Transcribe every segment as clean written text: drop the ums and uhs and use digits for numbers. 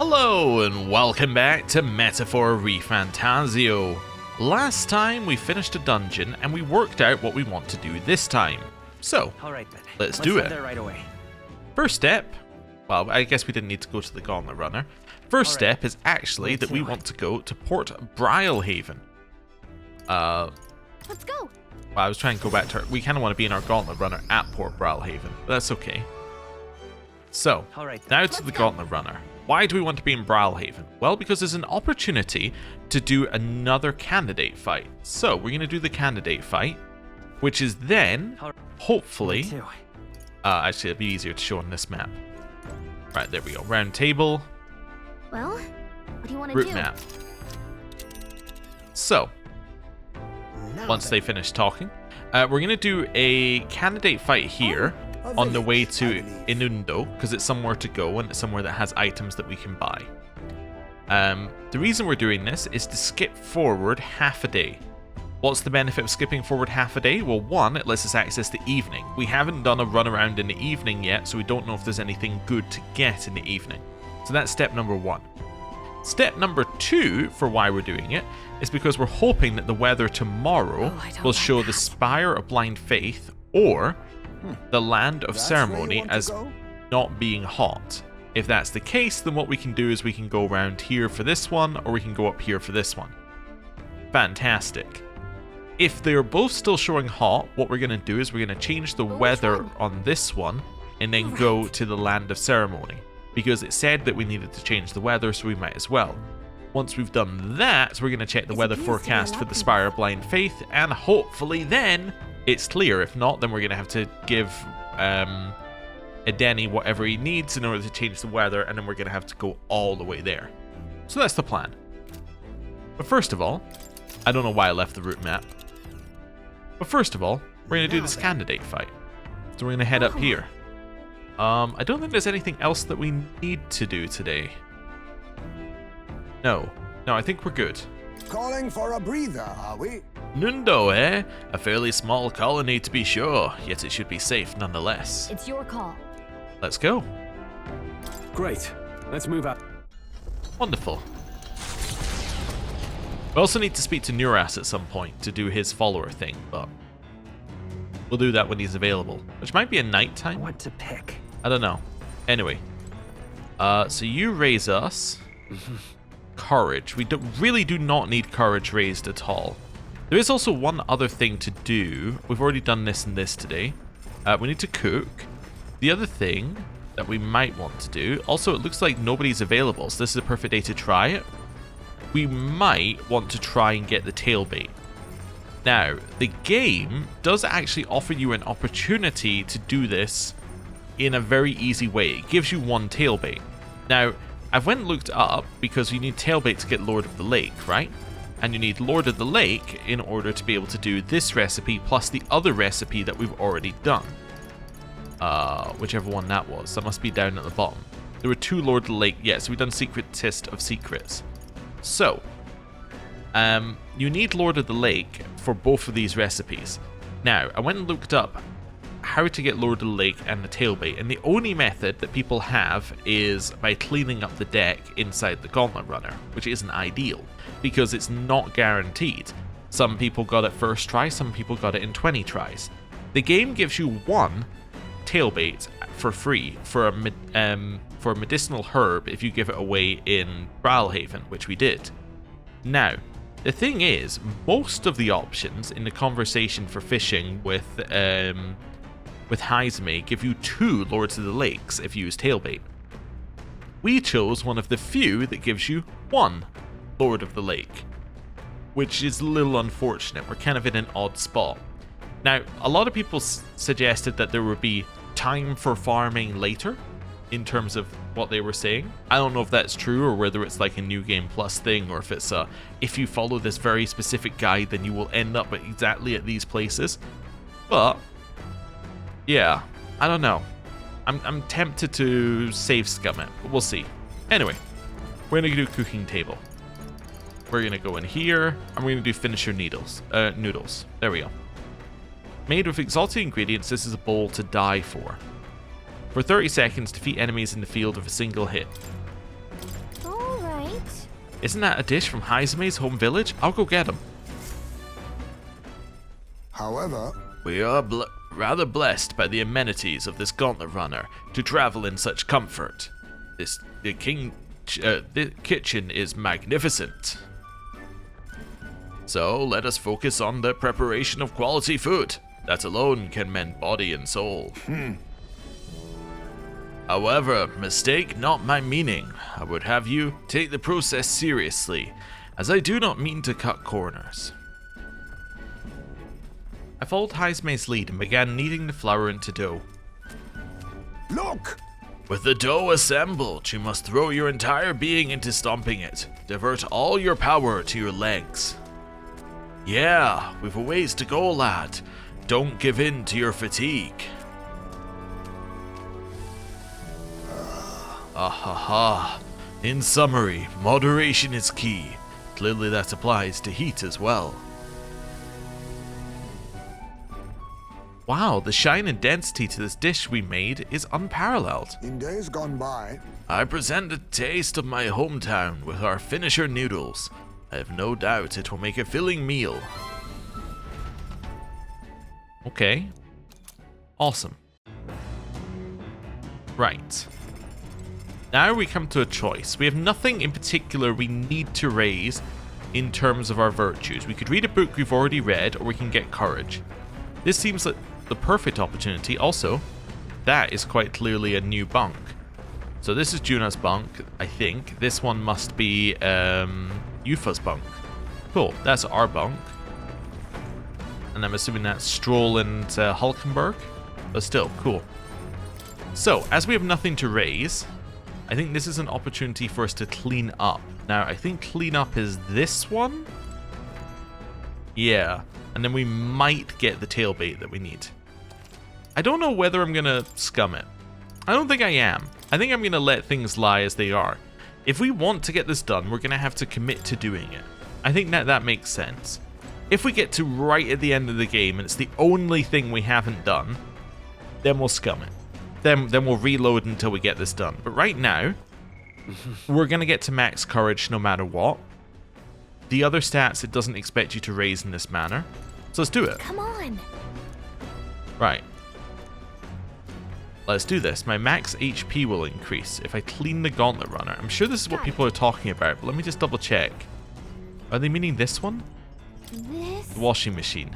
Hello and welcome back to Metaphor ReFantazio. Last time we finished a dungeon and we worked out what we want to do this time. So, Alright then. let's do it. There right away. First step, well, I guess we didn't need to go to the Gauntlet Runner. First step is actually that we want to go to Port Brialhaven. Let's go. Well, I was trying to go back to we kind of want to be in our Gauntlet Runner at Port Brialhaven, but that's okay. So, now to the Gauntlet Runner. Why do we want to be in Brialhaven? Well, because there's an opportunity to do another candidate fight. So, we're going to do the candidate fight, which is then, hopefully... actually, it'd be easier to show on this map. Right, there we go. Round table. Well, what do you want to Route do? map. So, once they finish talking, we're going to do a candidate fight here on the way to Inundo, because it's somewhere to go and it's somewhere that has items that we can buy. The reason we're doing this is to skip forward half a day. What's the benefit of skipping forward half a day? Well, one, it lets us access the evening. We haven't done a run around in the evening yet, so we don't know if there's anything good to get in the evening. So that's step number one. Step number two for why we're doing it is because we're hoping that the weather tomorrow will show the Spire of Blind Faith or the Land of Ceremony as not being hot. If that's the case, then what we can do is we can go around here for this one, or we can go up here for this one. Fantastic. If they're both still showing hot, what we're going to do is we're going to change the weather on this one and then go to the Land of Ceremony, because it said that we needed to change the weather, so we might as well. Once we've done that, we're going to check the weather forecast for the Spire of Blind Faith, and hopefully then it's clear. If not, then we're going to have to give Edeni whatever he needs in order to change the weather, and then we're going to have to go all the way there. So that's the plan. But first of all, I don't know why I left the route map. But first of all, we're going to do this candidate fight. So we're going to head up here. I don't think there's anything else that we need to do today. No, I think we're good. Calling for a breather, are we? Nundo, eh? A fairly small colony to be sure, yet it should be safe nonetheless. It's your call. Let's go. Great. Let's move out. Wonderful. We also need to speak to Nuras at some point to do his follower thing, but we'll do that when he's available, which might be a nighttime. What to pick? I don't know. Anyway, so you raise us courage. We really do not need courage raised at all. There is also one other thing to do. We've already done this and this today. We need to cook. The other thing that we might want to do, also it looks like nobody's available, so this is a perfect day to try it. We might want to try and get the tailbait. Now, the game does actually offer you an opportunity to do this in a very easy way. It gives you one tailbait. Now, I've went and looked up because you need tailbait to get Lord of the Lake, right? And you need Lord of the Lake in order to be able to do this recipe plus the other recipe that we've already done. Whichever one that was. That must be down at the bottom. There were two Lord of the Lake. Yeah, so we've done Secretist of Secrets. So, you need Lord of the Lake for both of these recipes. Now, I went and looked up how to get Lord of the Lake and the tailbait, and the only method that people have is by cleaning up the deck inside the Gauntlet Runner, which isn't ideal, because it's not guaranteed. Some people got it first try, some people got it in 20 tries. The game gives you one tailbait for free for a medicinal herb if you give it away in Brialhaven, which we did. Now, the thing is, most of the options in the conversation for fishing with Heizme give you two Lords of the Lakes if you use tailbait. We chose one of the few that gives you one Lord of the Lake, which is a little unfortunate. We're kind of in an odd spot. Now, a lot of people suggested that there would be time for farming later, in terms of what they were saying. I don't know if that's true or whether it's like a New Game Plus thing, or if it's if you follow this very specific guide then you will end up exactly at these places. But yeah, I don't know. I'm tempted to save scum it, but we'll see. Anyway, we're gonna do cooking table. We're gonna go in here and we're gonna do finisher noodles. There we go. Made with exotic ingredients, this is a bowl to die for. For 30 seconds, defeat enemies in the field with a single hit. Right? Isn't that a dish from Haizume's home village? I'll go get him. However, We are rather blessed by the amenities of this gauntlet runner to travel in such comfort. The kitchen is magnificent. So let us focus on the preparation of quality food. That alone can mend body and soul. However, mistake not my meaning. I would have you take the process seriously, as I do not mean to cut corners. I followed Haizume's lead and began kneading the flour into dough. look! With the dough assembled, you must throw your entire being into stomping it. Divert all your power to your legs. Yeah, we've a ways to go, lad. Don't give in to your fatigue. Ahaha. In summary, moderation is key. Clearly that applies to heat as well. Wow, the shine and density to this dish we made is unparalleled. In days gone by, I present a taste of my hometown with our finisher noodles. I have no doubt it will make a filling meal. Okay. Awesome. Right. Now we come to a choice. We have nothing in particular we need to raise in terms of our virtues. We could read a book we've already read, or we can get courage. This seems like the perfect opportunity. Also, that is quite clearly a new bunk. So this is Juna's bunk, I think. This one must be Yufa's bunk. Cool, that's our bunk. And I'm assuming that's Stroll and Hulkenberg. But still, cool. So, as we have nothing to raise, I think this is an opportunity for us to clean up. Now, I think clean up is this one? Yeah. And then we might get the tailbait that we need. I don't know whether I'm going to scum it. I don't think I am. I think I'm going to let things lie as they are. If we want to get this done, we're going to have to commit to doing it. I think that makes sense. If we get to right at the end of the game and it's the only thing we haven't done, then we'll scum it. Then we'll reload until we get this done. But right now, we're going to get to max courage no matter what. The other stats it doesn't expect you to raise in this manner. So let's do it. Come on. Right. Let's do this. My max HP will increase if I clean the gauntlet runner. I'm sure this is what people are talking about, but let me just double check. Are they meaning this one? This? The washing machine.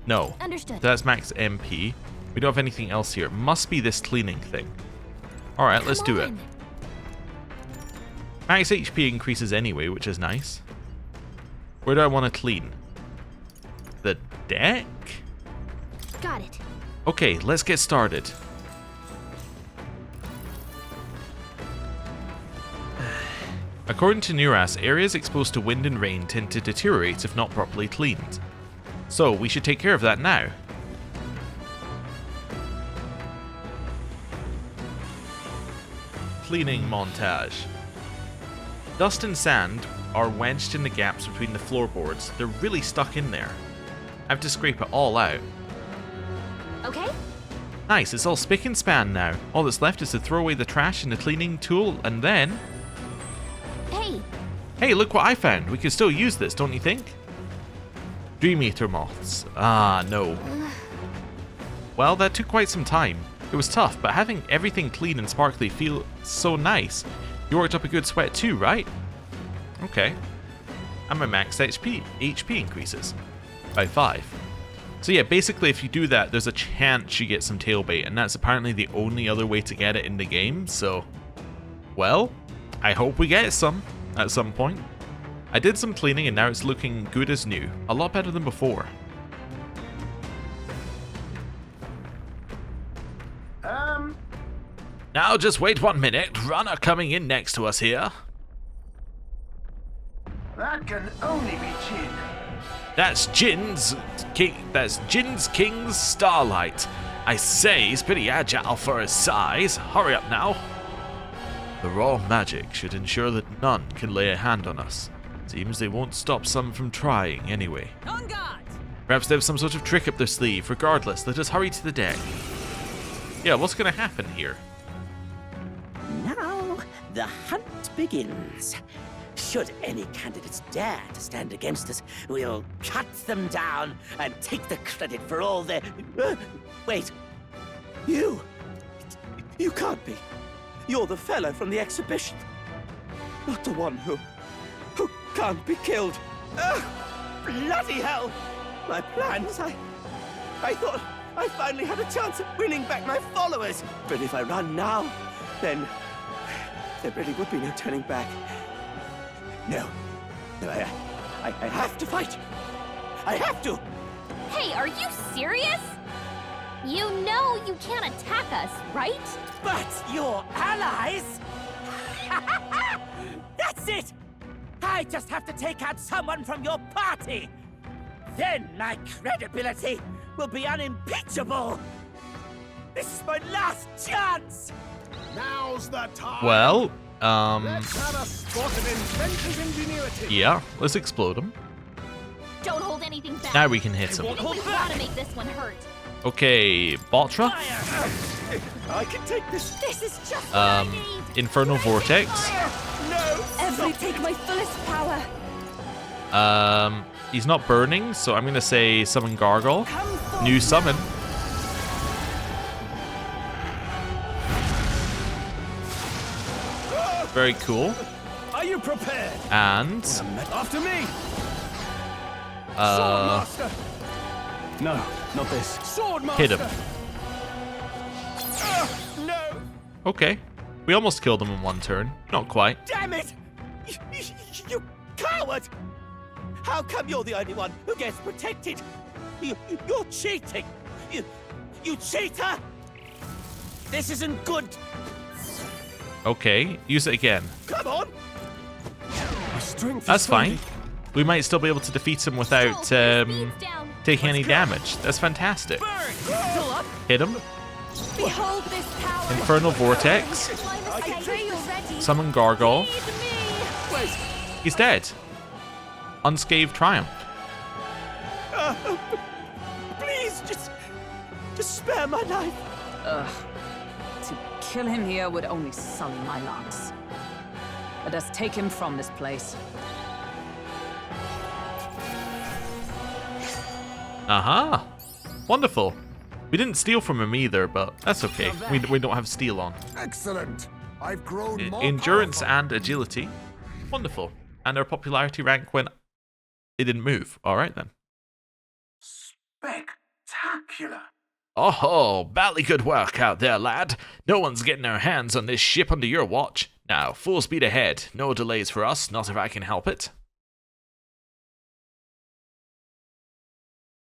No. Understood. That's max MP. We don't have anything else here. It must be this cleaning thing. Alright, let's do it. Max HP increases anyway, which is nice. Where do I want to clean? The deck? Got it. Okay, let's get started. According to Nuras, areas exposed to wind and rain tend to deteriorate if not properly cleaned. So, we should take care of that now. Cleaning montage. Dust and sand are wedged in the gaps between the floorboards. They're really stuck in there. I have to scrape it all out. Okay. Nice, it's all spick and span now. All that's left is to throw away the trash and the cleaning tool, and then... Hey. Hey, look what I found. We can still use this, don't you think? Dream Eater moths. Ah, no. Well, that took quite some time. It was tough, but having everything clean and sparkly feels so nice. You worked up a good sweat too, right? Okay. And my max HP increases by 5. So yeah, basically if you do that, there's a chance you get some tailbait, and that's apparently the only other way to get it in the game, so... Well, I hope we get some at some point. I did some cleaning and now it's looking good as new. A lot better than before. Now just wait 1 minute. Runner coming in next to us here. That can only be Jin. That's Jin's King's Starlight. I say he's pretty agile for his size. Hurry up now. The raw magic should ensure that none can lay a hand on us. Seems they won't stop some from trying anyway. On guard! Perhaps they have some sort of trick up their sleeve. Regardless, let us hurry to the deck. Yeah, what's gonna happen here? Now, The hunt begins. Should any candidates dare to stand against us, we'll cut them down and take the credit for all their... wait. You can't be. You're the fellow from the exhibition. Not the one who can't be killed. Ugh, bloody hell! My plans, I thought I finally had a chance of winning back my followers. But if I run now, then there really would be no turning back. No, I have to fight. I have to. Hey, are you serious? You know you can't attack us, right? But you're allies. That's it. I just have to take out someone from your party. Then my credibility will be unimpeachable. This is my last chance. Now's the time. Well, Let's have a spot of inventor's ingenuity. yeah, let's explode him. Don't hold anything back. Now we can hit him. We want to make this one hurt. Okay, Botra. I can take this. This is just what I need. Infernal Vortex. No. Every take my fullest power. He's not burning, so I'm gonna say summon Gargoyle. New summon. Very cool. Are you prepared? And After me. Sword Master. No, not this. Sword Master. hit him. No. Okay. We almost killed him in one turn. Not quite. Damn it! You coward! How come you're the only one who gets protected? You're cheating! You cheater! This isn't good! Okay, use it again. Come on! My strength That's is fine. fading. We might still be able to defeat him without Speed's down. taking any damage. That's fantastic. Still up. Hit him. Behold this power. Infernal Vortex. I pray already. Summon Gargoyle. Lead me. Wait! He's dead. Unscathed Triumph. Please, just spare my life! To kill him here would only sully my lungs. Let us take him from this place. Aha. Wonderful. We didn't steal from him either, but that's okay. We don't have steal on. Excellent. I've grown more Endurance powerful. and agility. Wonderful. And our popularity rank went... It didn't move. All right, then. Spectacular. Oh, bally good work out there, lad. No one's getting their hands on this ship under your watch. Now, full speed ahead. No delays for us, not if I can help it.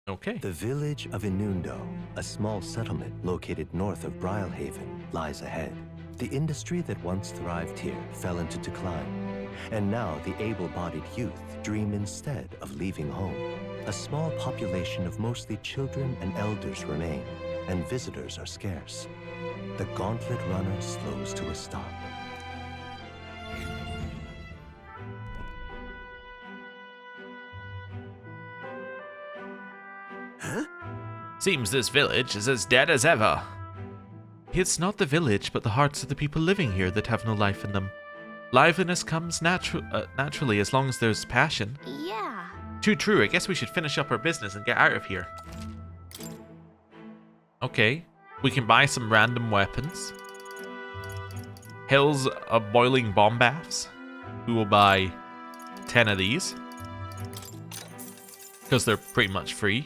Okay. The village of Inundo, a small settlement located north of Brylehaven, lies ahead. The industry that once thrived here fell into decline, and now the able-bodied youth dream instead of leaving home. A small population of mostly children and elders remain, and visitors are scarce. The gauntlet runner slows to a stop. Seems this village is as dead as ever. It's not the village, but the hearts of the people living here that have no life in them. Liveliness comes naturally as long as there's passion. Yeah. Too true. I guess we should finish up our business and get out of here. Okay. We can buy some random weapons. Hills of boiling bomb baths. We will buy 10 of these. Because they're pretty much free.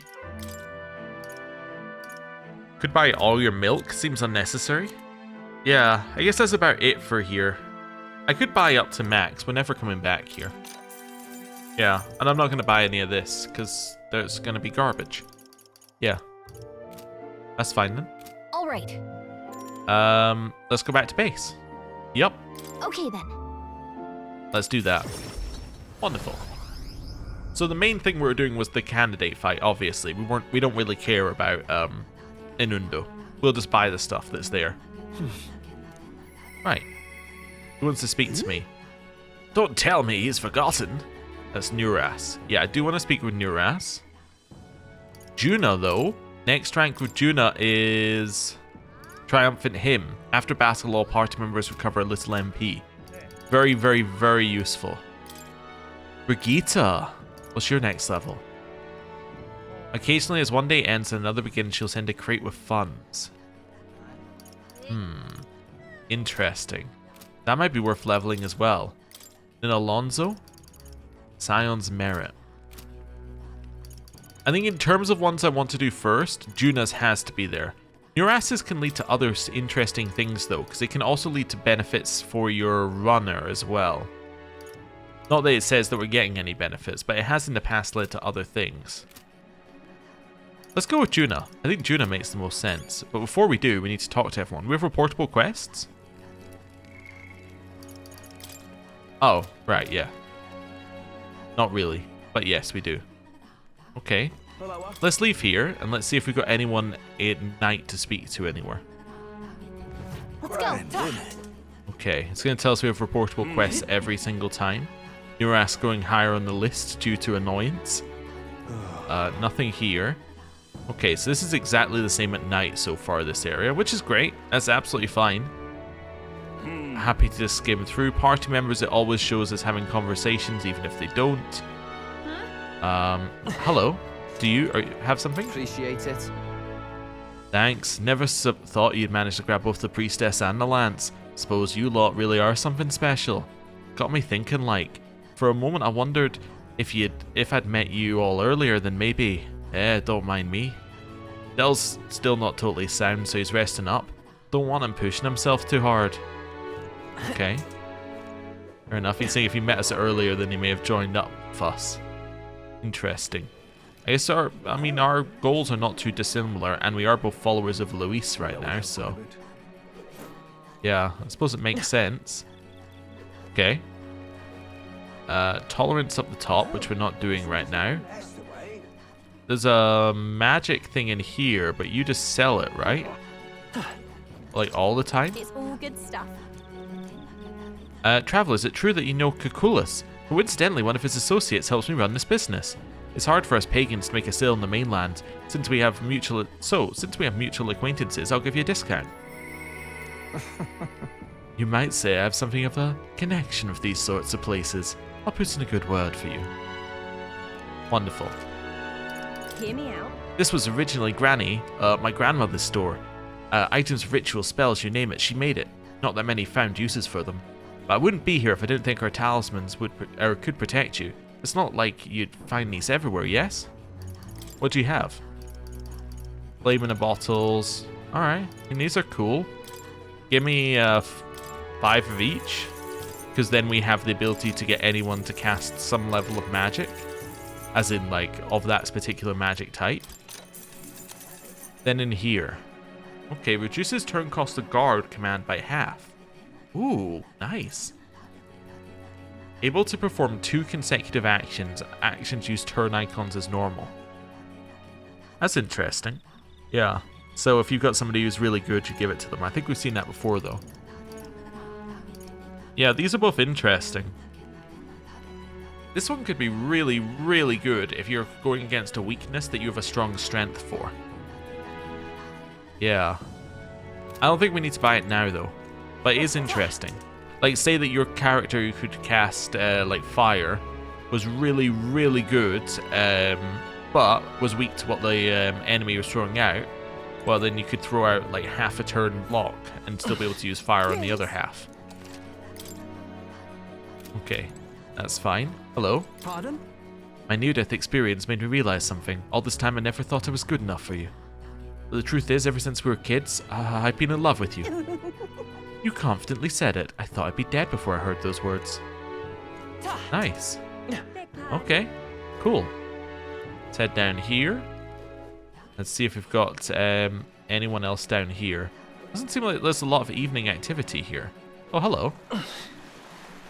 Could buy all your milk. Seems unnecessary. Yeah, I guess that's about it for here. I could buy up to max. We're never coming back here. Yeah, and I'm not going to buy any of this because there's going to be garbage. Yeah. That's fine then. All right. Let's go back to base. Yep. Okay then. Let's do that. Wonderful. So the main thing we were doing was the candidate fight, obviously. We don't really care about Inundo. We'll just buy the stuff that's there. Right. Who wants to speak to me? Don't tell me he's forgotten. That's Nuras. Yeah, I do want to speak with Nuras. Juna, though. Next rank with Juna is Triumphant Hymn. After battle, all party members recover a little MP. Very, very, very useful. Brigitte, what's your next level? Occasionally, as one day ends and another begins, she'll send a crate with funds. Interesting. That might be worth leveling as well. Then Alonso, Scion's Merit. I think in terms of ones I want to do first, Juna's has to be there. Neuras's can lead to other interesting things though, because it can also lead to benefits for your runner as well. Not that it says that we're getting any benefits, but it has in the past led to other things. Let's go with Juna. I think Juna makes the most sense. But before we do, we need to talk to everyone. We have reportable quests? Oh, right, yeah. Not really, but yes, we do. Okay. Let's leave here, and let's see if we've got anyone at night to speak to anywhere. Let's go. Okay, it's going to tell us we have reportable quests every single time. Neuras going higher on the list due to annoyance. Nothing here. Okay, so this is exactly the same at night so far, this area, which is great. That's absolutely fine. Happy to just skim through. Party members, it always shows us having conversations, even if they don't. Hello. Do you have something? Appreciate it. Thanks. Never thought you'd manage to grab both the priestess and the lance. Suppose you lot really are something special. Got me thinking, like, for a moment I wondered if I'd met you all earlier, then maybe. Don't mind me. Dell's still not totally sound, so he's resting up. Don't want him pushing himself too hard. Okay. Fair enough. He's saying if he met us earlier, then he may have joined up with us. Interesting. I guess our goals are not too dissimilar, and we are both followers of Luis right now, so... yeah, I suppose it makes sense. Okay. Tolerance up the top, which we're not doing right now. There's a magic thing in here, but you just sell it, right? Like all the time? It's all good stuff. Traveler, is it true that you know Cucullus? Coincidentally, one of his associates helps me run this business. It's hard for us pagans to make a sale on the mainland. Since we have mutual acquaintances, I'll give you a discount. You might say I have something of a connection with these sorts of places. I'll put in a good word for you. Wonderful. Hear me out. This was originally Granny, my grandmother's store. Items of ritual, spells, you name it, she made it. Not that many found uses for them. But I wouldn't be here if I didn't think our talismans could protect you. It's not like you'd find these everywhere, yes? What do you have? Flame in the bottles. Alright, and these are cool. Give me 5 of each. Because then we have the ability to get anyone to cast some level of magic. As in, like, of that particular magic type. Then in here. Okay, reduces turn cost of guard command by half. Ooh, nice. Able to perform 2 consecutive actions. Actions use turn icons as normal. That's interesting. Yeah. So if you've got somebody who's really good, you give it to them. I think we've seen that before, though. Yeah, these are both interesting. This one could be really, really good if you're going against a weakness that you have a strong strength for. Yeah. I don't think we need to buy it now, though. But it is interesting. Like, say that your character who could cast, like, fire was really, really good, but was weak to what the enemy was throwing out. Well, then you could throw out, like, half a turn block and still be able to use fire on the other half. Okay, that's fine. Hello? Pardon? My near-death experience made me realize something. All this time I never thought I was good enough for you. But the truth is, ever since we were kids, I've been in love with you. You confidently said it. I thought I'd be dead before I heard those words. Nice. Okay, cool. Let's head down here. Let's see if we've got anyone else down here. Doesn't seem like there's a lot of evening activity here. Oh, hello.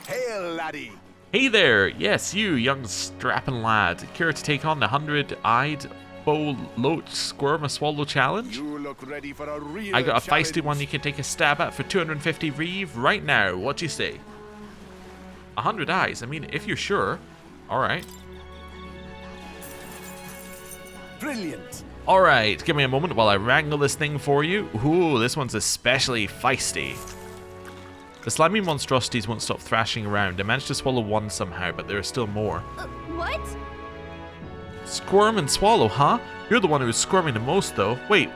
Hail, laddie. Hey there! Yes, you, young strapping lad. Care to take on the 100-eyed bow loach squirm a swallow challenge? You look ready for a real I got a feisty challenge. one you can take a stab at for 250 reeve right now. What do you say? 100 eyes? I mean, if you're sure. Alright. Brilliant. Alright, give me a moment while I wrangle this thing for you. Ooh, this one's especially feisty. The slimy monstrosities won't stop thrashing around. I managed to swallow one somehow, but there are still more. What? Squirm and swallow, huh? You're the one who was squirming the most, though. Wait,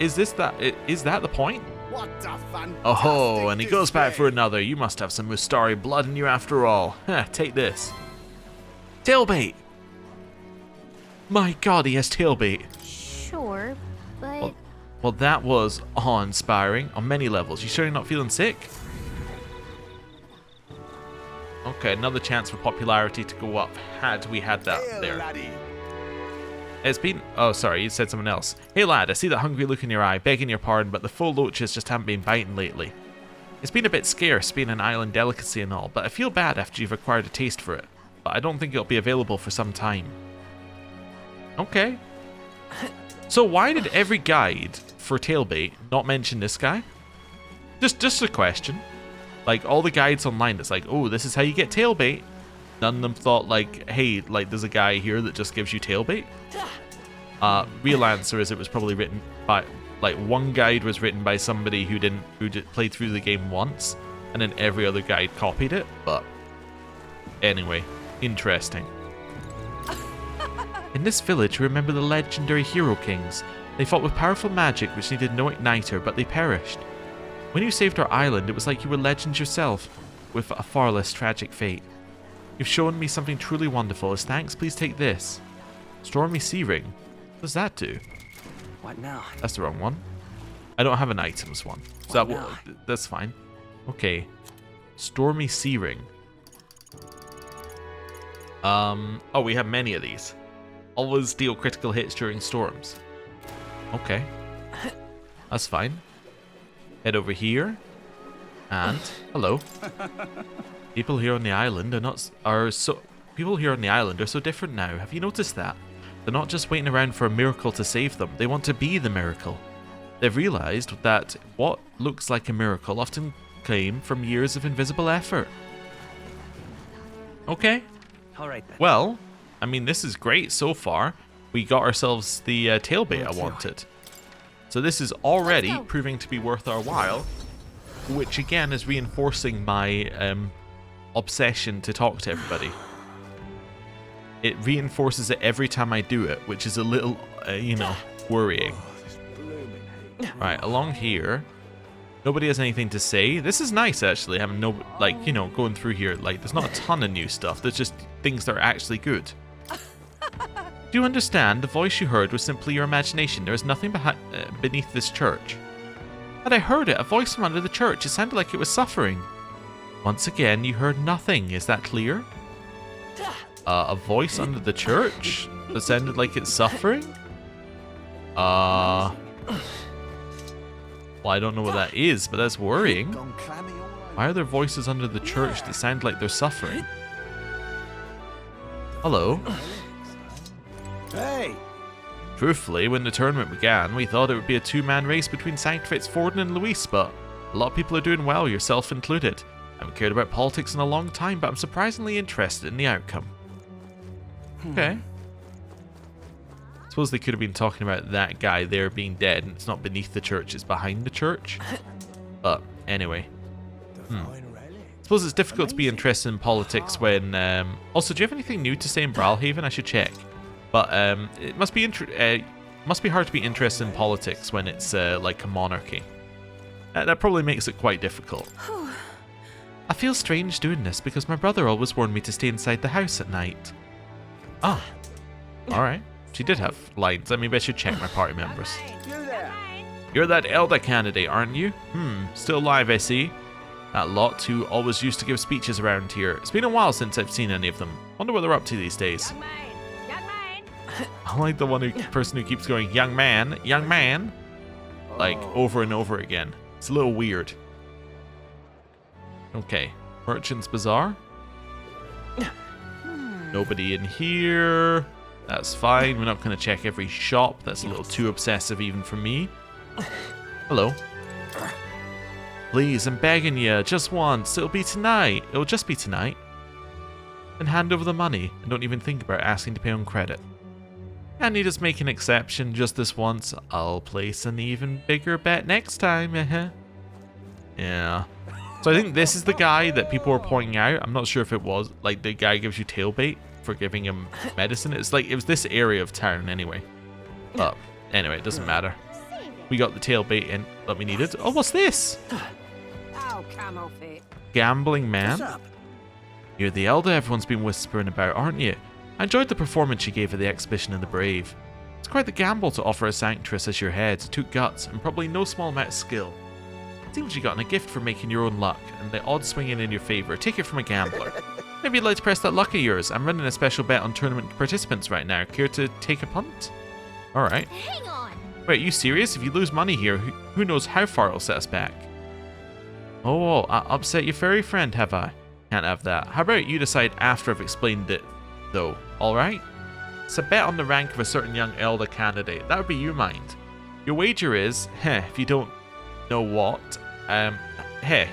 is that the point? What a fantastic Oh, and he goes back display. for another. You must have some Mustari blood in you after all. Heh, take this. Tailbait! My god, he has tailbait. Sure, but... Well, that was awe-inspiring on many levels. You sure you're not feeling sick? Okay, another chance for popularity to go up had we had that Hail, there. laddie. It's been... Oh, sorry, you said someone else. Hey lad, I see that hungry look in your eye, begging your pardon, but the full loaches just haven't been biting lately. It's been a bit scarce, being an island delicacy and all, but I feel bad after you've acquired a taste for it. But I don't think it'll be available for some time. Okay. So why did every guide for tailbait not mention this guy? Just a question. Like, all the guides online, it's like, oh, this is how you get tailbait. None of them thought, like, hey, like, there's a guy here that just gives you tailbait. Real answer is it was probably written by, like, one guide was written by somebody who played through the game once, and then every other guide copied it. But anyway, interesting. In this village, we remember the legendary hero kings. They fought with powerful magic which needed no igniter, but they perished. When you saved our island, it was like you were legends yourself, with a far less tragic fate. You've shown me something truly wonderful. As thanks, please take this. Stormy Sea Ring. What does that do? What now? That's the wrong one. I don't have an items one. So that's fine. Okay. Stormy Sea Ring. Oh, we have many of these. Always deal critical hits during storms. Okay. That's fine. Head over here. And hello. People here on the island people here on the island are so different now. Have you noticed that? They're not just waiting around for a miracle to save them. They want to be the miracle. They've realized that what looks like a miracle often came from years of invisible effort. Okay. All right then. Well, I mean, this is great so far. We got ourselves the tailbait I wanted. So this is already proving to be worth our while, which again is reinforcing my obsession to talk to everybody. It reinforces it every time I do it, which is a little, you know, worrying. Right, along here. Nobody has anything to say. This is nice, actually, having no, like, you know, going through here. Like, there's not a ton of new stuff. There's just things that are actually good. Do you understand? The voice you heard was simply your imagination. There is nothing beneath this church. But I heard it, a voice from under the church. It sounded like it was suffering. Once again, you heard nothing. Is that clear? A voice under the church that sounded like it's suffering? Well, I don't know what that is, but that's worrying. Why are there voices under the church that sound like they're suffering? Hello? Hey! Truthfully, when the tournament began, we thought it would be a two-man race between Sanctifites Forden and Luis, but a lot of people are doing well, yourself included. I haven't cared about politics in a long time, but I'm surprisingly interested in the outcome. Okay. Suppose they could have been talking about that guy there being dead, and it's not beneath the church, it's behind the church. But anyway. Suppose it's difficult to be interested in politics when... Also, do you have anything new to say in Brawlhaven? I should check. But it must be hard to be interested in politics when it's like a monarchy. That probably makes it quite difficult. I feel strange doing this because my brother always warned me to stay inside the house at night. Oh. Alright. She did have lines. I maybe I should check my party members. You there! You're that elder candidate, aren't you? Still alive, I see. That lot who always used to give speeches around here. It's been a while since I've seen any of them. Wonder what they're up to these days. Young man. I like the person who keeps going, young man, like over and over again. It's a little weird. Okay, Merchant's Bazaar. Nobody in here. That's fine. We're not going to check every shop. That's a little too obsessive even for me. Hello. Please, I'm begging you. Just once. It'll be tonight. It'll just be tonight. Then hand over the money and don't even think about asking to pay on credit. Can you just make an exception just this once? I'll place an even bigger bet next time. Yeah. So I think this is the guy that people were pointing out. I'm not sure if it was. Like, the guy gives you tail bait for giving him medicine. It's like, it was this area of town anyway. But anyway, it doesn't matter. We got the tail bait in that we needed. Oh, what's this? Oh, camo fit. Gambling man? What's up? You're the elder everyone's been whispering about, aren't you? I enjoyed the performance you gave at the exhibition in the Brave. It's quite the gamble to offer a sanctress as your head. It took guts and probably no small amount of skill. Seems you gotten a gift for making your own luck, and the odds swinging in your favour. Take it from a gambler. Maybe you'd like to press that luck of yours. I'm running a special bet on tournament participants right now. Care to take a punt? Alright. Hang on. Wait, are you serious? If you lose money here, who knows how far it'll set us back? Oh, I upset your furry friend, have I? Can't have that. How about you decide after I've explained it, though? Alright? It's a bet on the rank of a certain young elder candidate. That would be your mind. Your wager is, if you don't know what,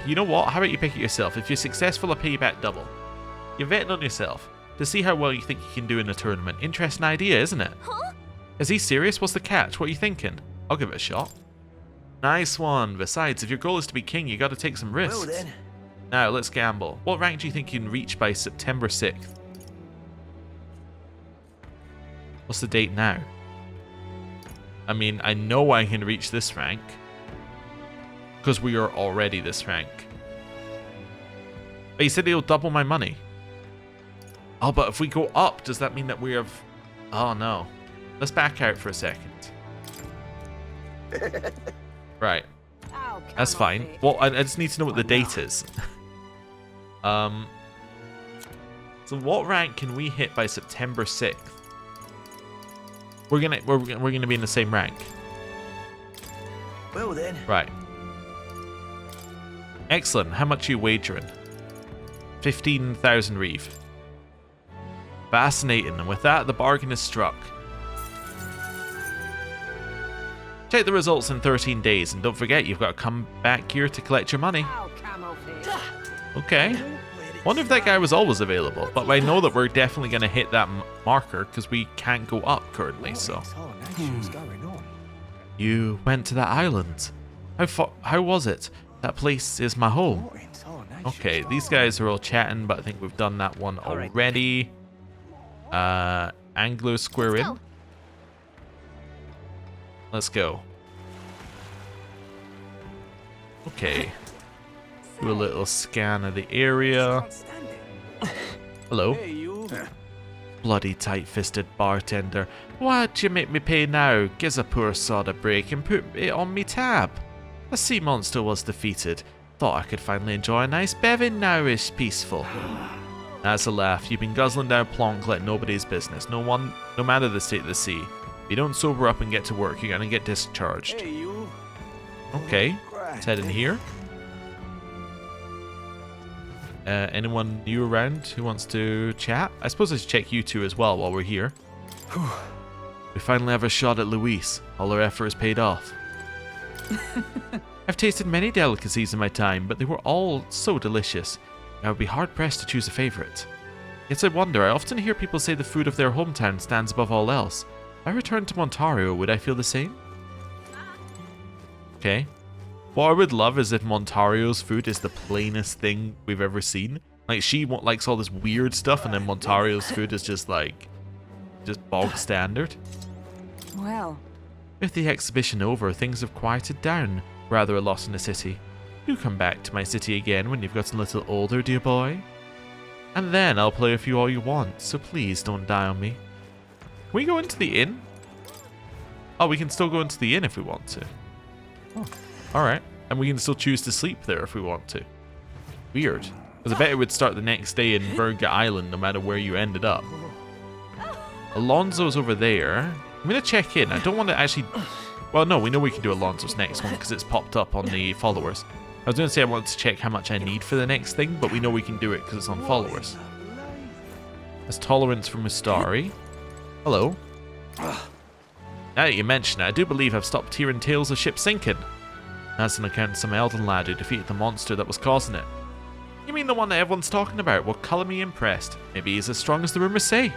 you know what? How about you pick it yourself? If you're successful, I'll pay you back double. You're betting on yourself to see how well you think you can do in a tournament. Interesting idea, isn't it? Huh? Is he serious? What's the catch? What are you thinking? I'll give it a shot. Nice one. Besides, if your goal is to be king, you got to take some risks. Well then. Now, let's gamble. What rank do you think you can reach by September 6th? What's the date now? I mean, I know I can reach this rank. Because we are already this rank. But he said he'll double my money. Oh, but if we go up, does that mean that we have... Oh, no. Let's back out for a second. Right. Oh, That's camo fine. fit. Well, I just need to know what the date is. So what rank can we hit by September 6th? We're gonna be in the same rank. Well then. Right. Excellent. How much are you wagering? 15,000 reeve. Fascinating. And with that, the bargain is struck. Check the results in 13 days, and don't forget you've got to come back here to collect your money. Oh, camo fit. Okay. Wonder if that guy was always available, but I know that we're definitely going to hit that marker because we can't go up currently, so. You went to that island. How was it? That place is my home. Okay, these guys are all chatting, but I think we've done that one already. Anglo square in. Let's go. Okay. Do a little scan of the area. Hello. Bloody tight-fisted bartender. Why'd you make me pay now? Gives a poor sod a break and put it on me tab. The sea monster was defeated. Thought I could finally enjoy a nice bevin now is peaceful. That's a laugh. You've been guzzling down plonk like nobody's business. No matter the state of the sea. If you don't sober up and get to work, you're gonna get discharged. Okay, let's head in here. Anyone new around who wants to chat? I suppose I should check you two as well while we're here. We finally have a shot at Luis. All our effort has paid off. I've tasted many delicacies in my time, but they were all so delicious. I would be hard-pressed to choose a favourite. Yet I wonder, I often hear people say the food of their hometown stands above all else. If I returned to Montario, would I feel the same? Okay. What I would love is if Montario's food is the plainest thing we've ever seen. Like, she likes all this weird stuff, and then Montario's food is just like... just bog standard. Well, With the exhibition over, things have quieted down. Rather a lot in the city. Do come back to my city again when you've gotten a little older, dear boy. And then I'll play with you all you want, so please don't die on me. Can we go into the inn? Oh, we can still go into the inn if we want to. Oh, alright. And we can still choose to sleep there if we want to. Weird. Because I bet it would start the next day in Verga Island no matter where you ended up. Alonso's over there. I'm going to check in. I don't want to actually... Well, no, we know we can do Alonso's next one because it's popped up on the followers. I was going to say I wanted to check how much I need for the next thing, but we know we can do it because it's on followers. There's tolerance from Mustari. Hello. Now that you mention it, I do believe I've stopped hearing tales of ships sinking. That's an account of some elden lad who defeated the monster that was causing it. You mean the one that everyone's talking about? Well, colour me impressed. Maybe he's as strong as the rumours say.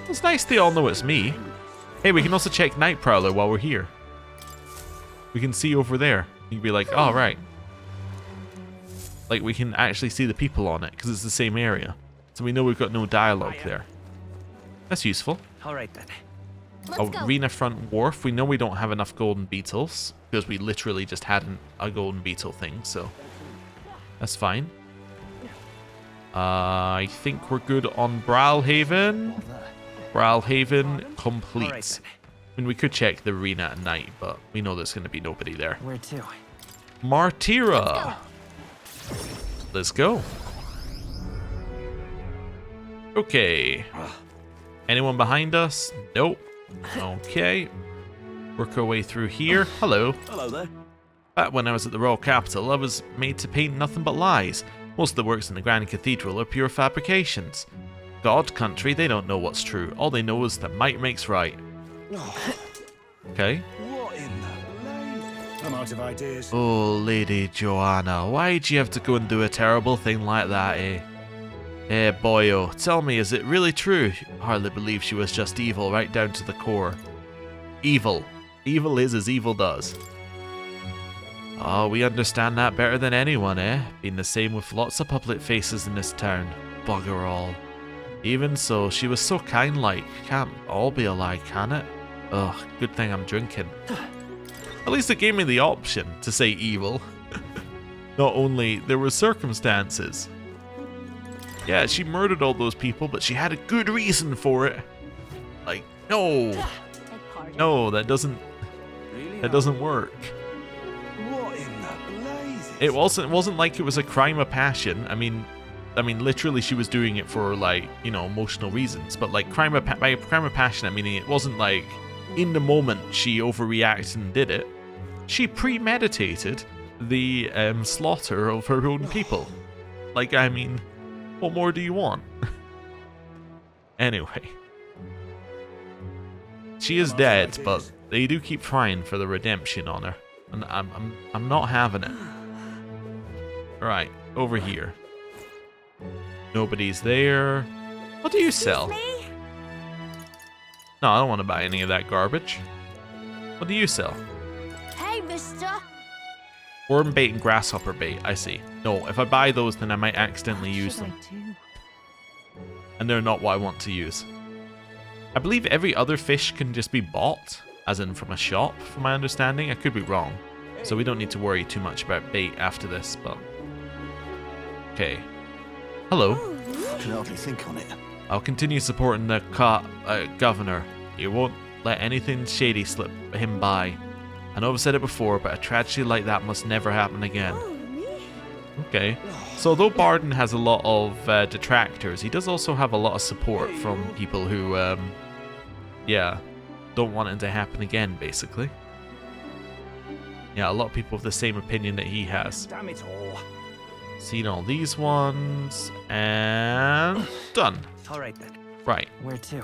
It's nice they all know it's me. Hey, we can also check Night Prowler while we're here. We can see over there. You can be like, oh, right. Like, we can actually see the people on it, because it's the same area. So we know we've got no dialogue there. That's useful. All right then. Let's go. Arena front wharf. We know we don't have enough golden beetles, because we literally just had a golden beetle thing, so that's fine. I think we're good on Bralhaven. Bralhaven complete. Right, I mean, we could check the arena at night, but we know there's going to be nobody there. where to? Martyra. Let's go. Okay. Anyone behind us? Nope. Okay. Work our way through here. Hello. Hello there. Back when I was at the Royal Capital, I was made to paint nothing but lies. Most of the works in the Grand Cathedral are pure fabrications. God country, they don't know what's true. All they know is that might makes right. Okay. What in the blade? I'm out of ideas. Oh, Lady Joanna, why'd you have to go and do a terrible thing like that, eh? Eh, boyo, tell me, is it really true? Hardly believe she was just evil right down to the core. Evil. Evil is as evil does. Oh, we understand that better than anyone, eh? Been the same with lots of public faces in this town. Bugger all. Even so, she was so kind-like. Can't all be a lie, can it? Ugh, good thing I'm drinking. At least it gave me the option to say evil. Not only, there were circumstances. Yeah, she murdered all those people, but she had a good reason for it. Like, no. No, that doesn't work. What in the blazes? It wasn't like it was a crime of passion. I mean, literally, she was doing it for, like, you know, emotional reasons. But like by crime of passion, I mean, it wasn't like in the moment she overreacted and did it. She premeditated the slaughter of her own people. Like, I mean, what more do you want? Anyway, she is dead, but they do keep trying for the redemption on her, and I'm not having it. Right, over here. Nobody's there. What do you sell? No, I don't want to buy any of that garbage. What do you sell? Hey, mister. Worm bait and grasshopper bait, I see. No, if I buy those, then I might accidentally use them. And they're not what I want to use. I believe every other fish can just be bought, as in from a shop, from my understanding. I could be wrong. So we don't need to worry too much about bait after this, but... Okay. Hello. I can hardly think on it. I'll continue supporting the governor. He won't let anything shady slip him by. I know I've said it before, but a tragedy like that must never happen again. Okay. So although Barden has a lot of detractors, he does also have a lot of support from people who, yeah, don't want it to happen again, basically. Yeah, a lot of people have the same opinion that he has. Damn it all. Seen all these ones, and done. All right then. Right. Where to?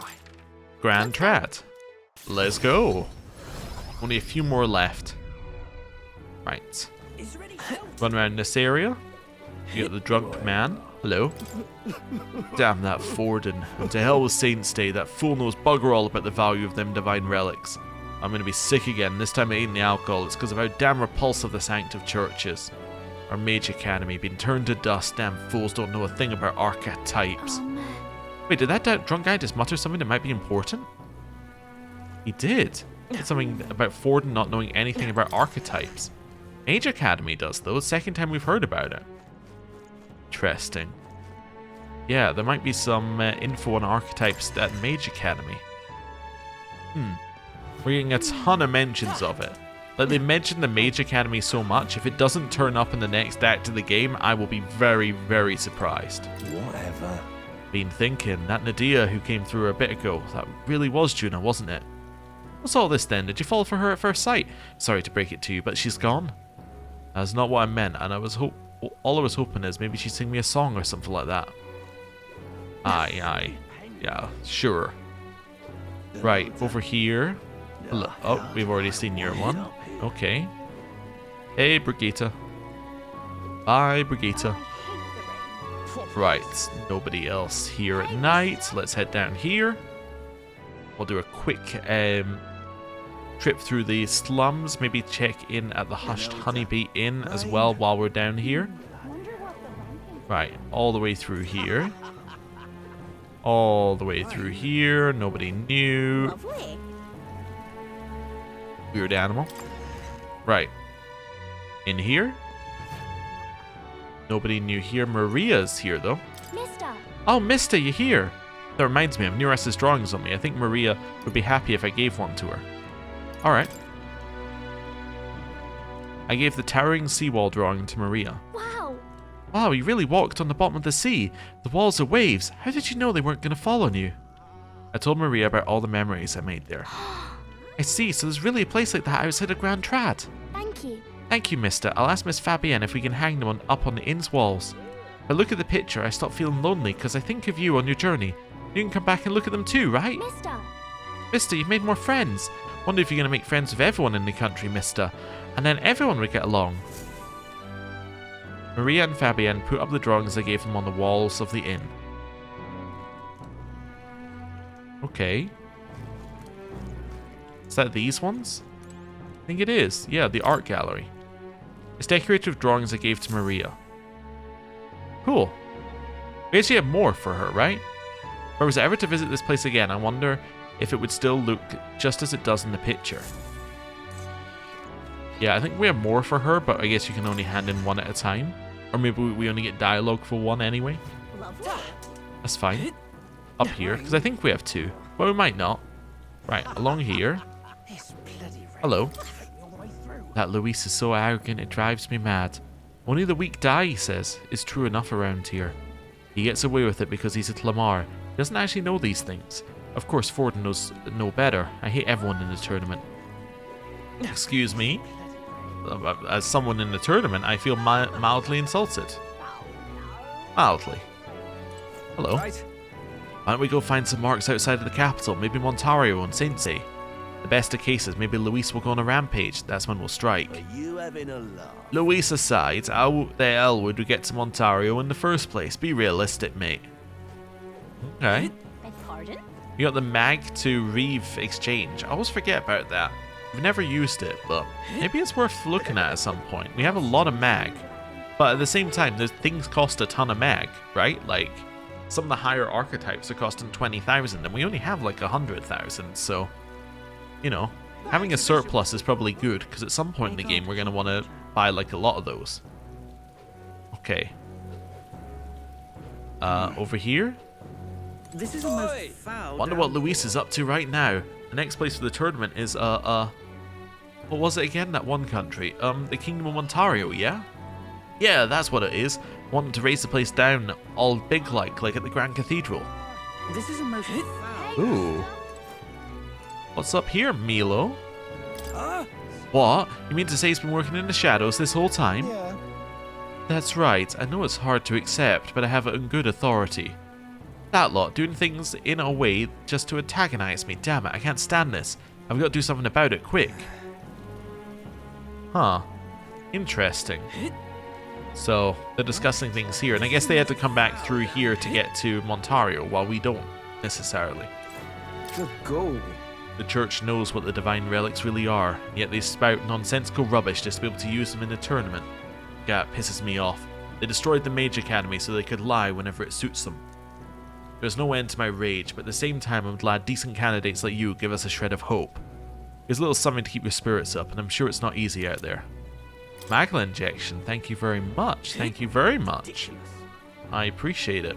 Grand Trad. Let's go. Only a few more left. Right. Run around this area. You got the drunk man. Hello. Damn that Forden. And to hell with Saint's Day. That fool knows bugger all about the value of them divine relics. I'm gonna be sick again. This time it ain't the alcohol. It's because of how damn repulsive this act of church is. Our mage academy been turned to dust. Damn fools don't know a thing about archetypes. Wait, did that drunk guy just mutter something that might be important? He did. He said something about Forden not knowing anything about archetypes. Mage Academy does, though. It's the second time we've heard about it. Interesting. Yeah, there might be some info on archetypes at Mage Academy. We're getting a ton of mentions of it. Like, they mention the Mage Academy so much, if it doesn't turn up in the next act of the game, I will be very, very surprised. Whatever. Been thinking, that Nadia who came through a bit ago, that really was Juna, wasn't it? What's all this then? Did you fall for her at first sight? Sorry to break it to you, but she's gone. That's not what I meant, and all I was hoping is maybe she'd sing me a song or something like that. Aye. Yeah, sure. Right, over here. Hello. Oh, we've already seen your one. Okay. Hey, Brigitte. Bye, Brigitte. Right, nobody else here at night. Let's head down here. We'll do a quick trip through the slums. Maybe check in at the Hushed Honeybee Inn as well while we're down here. Right, all the way through here. All the way through here. Nobody knew. Lovely. Weird animal. Right. In here. Nobody knew here. Maria's here, though. Mister. Oh, Mista, you're here. That reminds me of Neuras's drawings on me. I think Maria would be happy if I gave one to her. Alright. I gave the towering seawall drawing to Maria. Wow. Wow, you really walked on the bottom of the sea. The walls are waves. How did you know they weren't going to fall on you? I told Maria about all the memories I made there. I see, so there's really a place like that outside of Grand Trad. Thank you. Thank you, mister. I'll ask Miss Fabienne if we can hang them up on the inn's walls. If I look at the picture, I stop feeling lonely because I think of you on your journey. You can come back and look at them too, right? Mister. Mister, you've made more friends. Wonder if you're going to make friends with everyone in the country, mister. And then everyone would get along. Maria and Fabienne put up the drawings I gave them on the walls of the inn. Okay. Is that these ones? I think it is. Yeah, the art gallery. It's decorated with drawings I gave to Maria. Cool. We actually have more for her, right? If I was ever to visit this place again, I wonder if it would still look just as it does in the picture. Yeah, I think we have more for her, but I guess you can only hand in one at a time. Or maybe we only get dialogue for one anyway. Lovely. That's fine. Up here, because I think we have two. But we might not. Right, along here. Hello. That Luis is so arrogant, it drives me mad. Only the weak die, he says, is true enough around here. He gets away with it because he's a Tlamar. He doesn't actually know these things. Of course, Ford knows no better. I hate everyone in the tournament. Excuse me? As someone in the tournament, I feel mildly insulted. Mildly. Hello. Right. Why don't we go find some marks outside of the capital? Maybe Montario and Sensei. The best of cases, maybe Luis will go on a rampage. That's when we'll strike. Are you having a laugh? Luis aside, how the hell would we get to Montario in the first place? Be realistic, mate. Okay. Beg pardon? You got the mag to Reeve exchange. I always forget about that. We've never used it, but maybe it's worth looking at some point. We have a lot of mag, but at the same time, those things cost a ton of mag, right? Like, some of the higher archetypes are costing 20,000, and we only have like 100,000, so, you know, having a surplus is probably good, because at some point in the game, we're going to want to buy like a lot of those. Okay. Over here? This is the most foul. Wonder what Luis is up to right now. The next place for the tournament is, what was it again? That one country. The Kingdom of Ontario, yeah? Yeah, that's what it is. Wanting to raise the place down all big like at the Grand Cathedral. This is the most foul. Ooh. What's up here, Milo? What? You mean to say he's been working in the shadows this whole time? Yeah. That's right. I know it's hard to accept, but I have it on good authority. That lot, doing things in a way just to antagonize me. Damn it, I can't stand this. I've got to do something about it, quick. Huh. Interesting. So, they're discussing things here, and I guess they had to come back through here to get to Montario, while we don't, necessarily. Good goal. The church knows what the divine relics really are, yet they spout nonsensical rubbish just to be able to use them in the tournament. Yeah, it pisses me off. They destroyed the Mage Academy so they could lie whenever it suits them. There's no end to my rage, but at the same time I'm glad decent candidates like you give us a shred of hope. Here's a little something to keep your spirits up, and I'm sure it's not easy out there. Magla injection, thank you very much. Thank you very much. I appreciate it.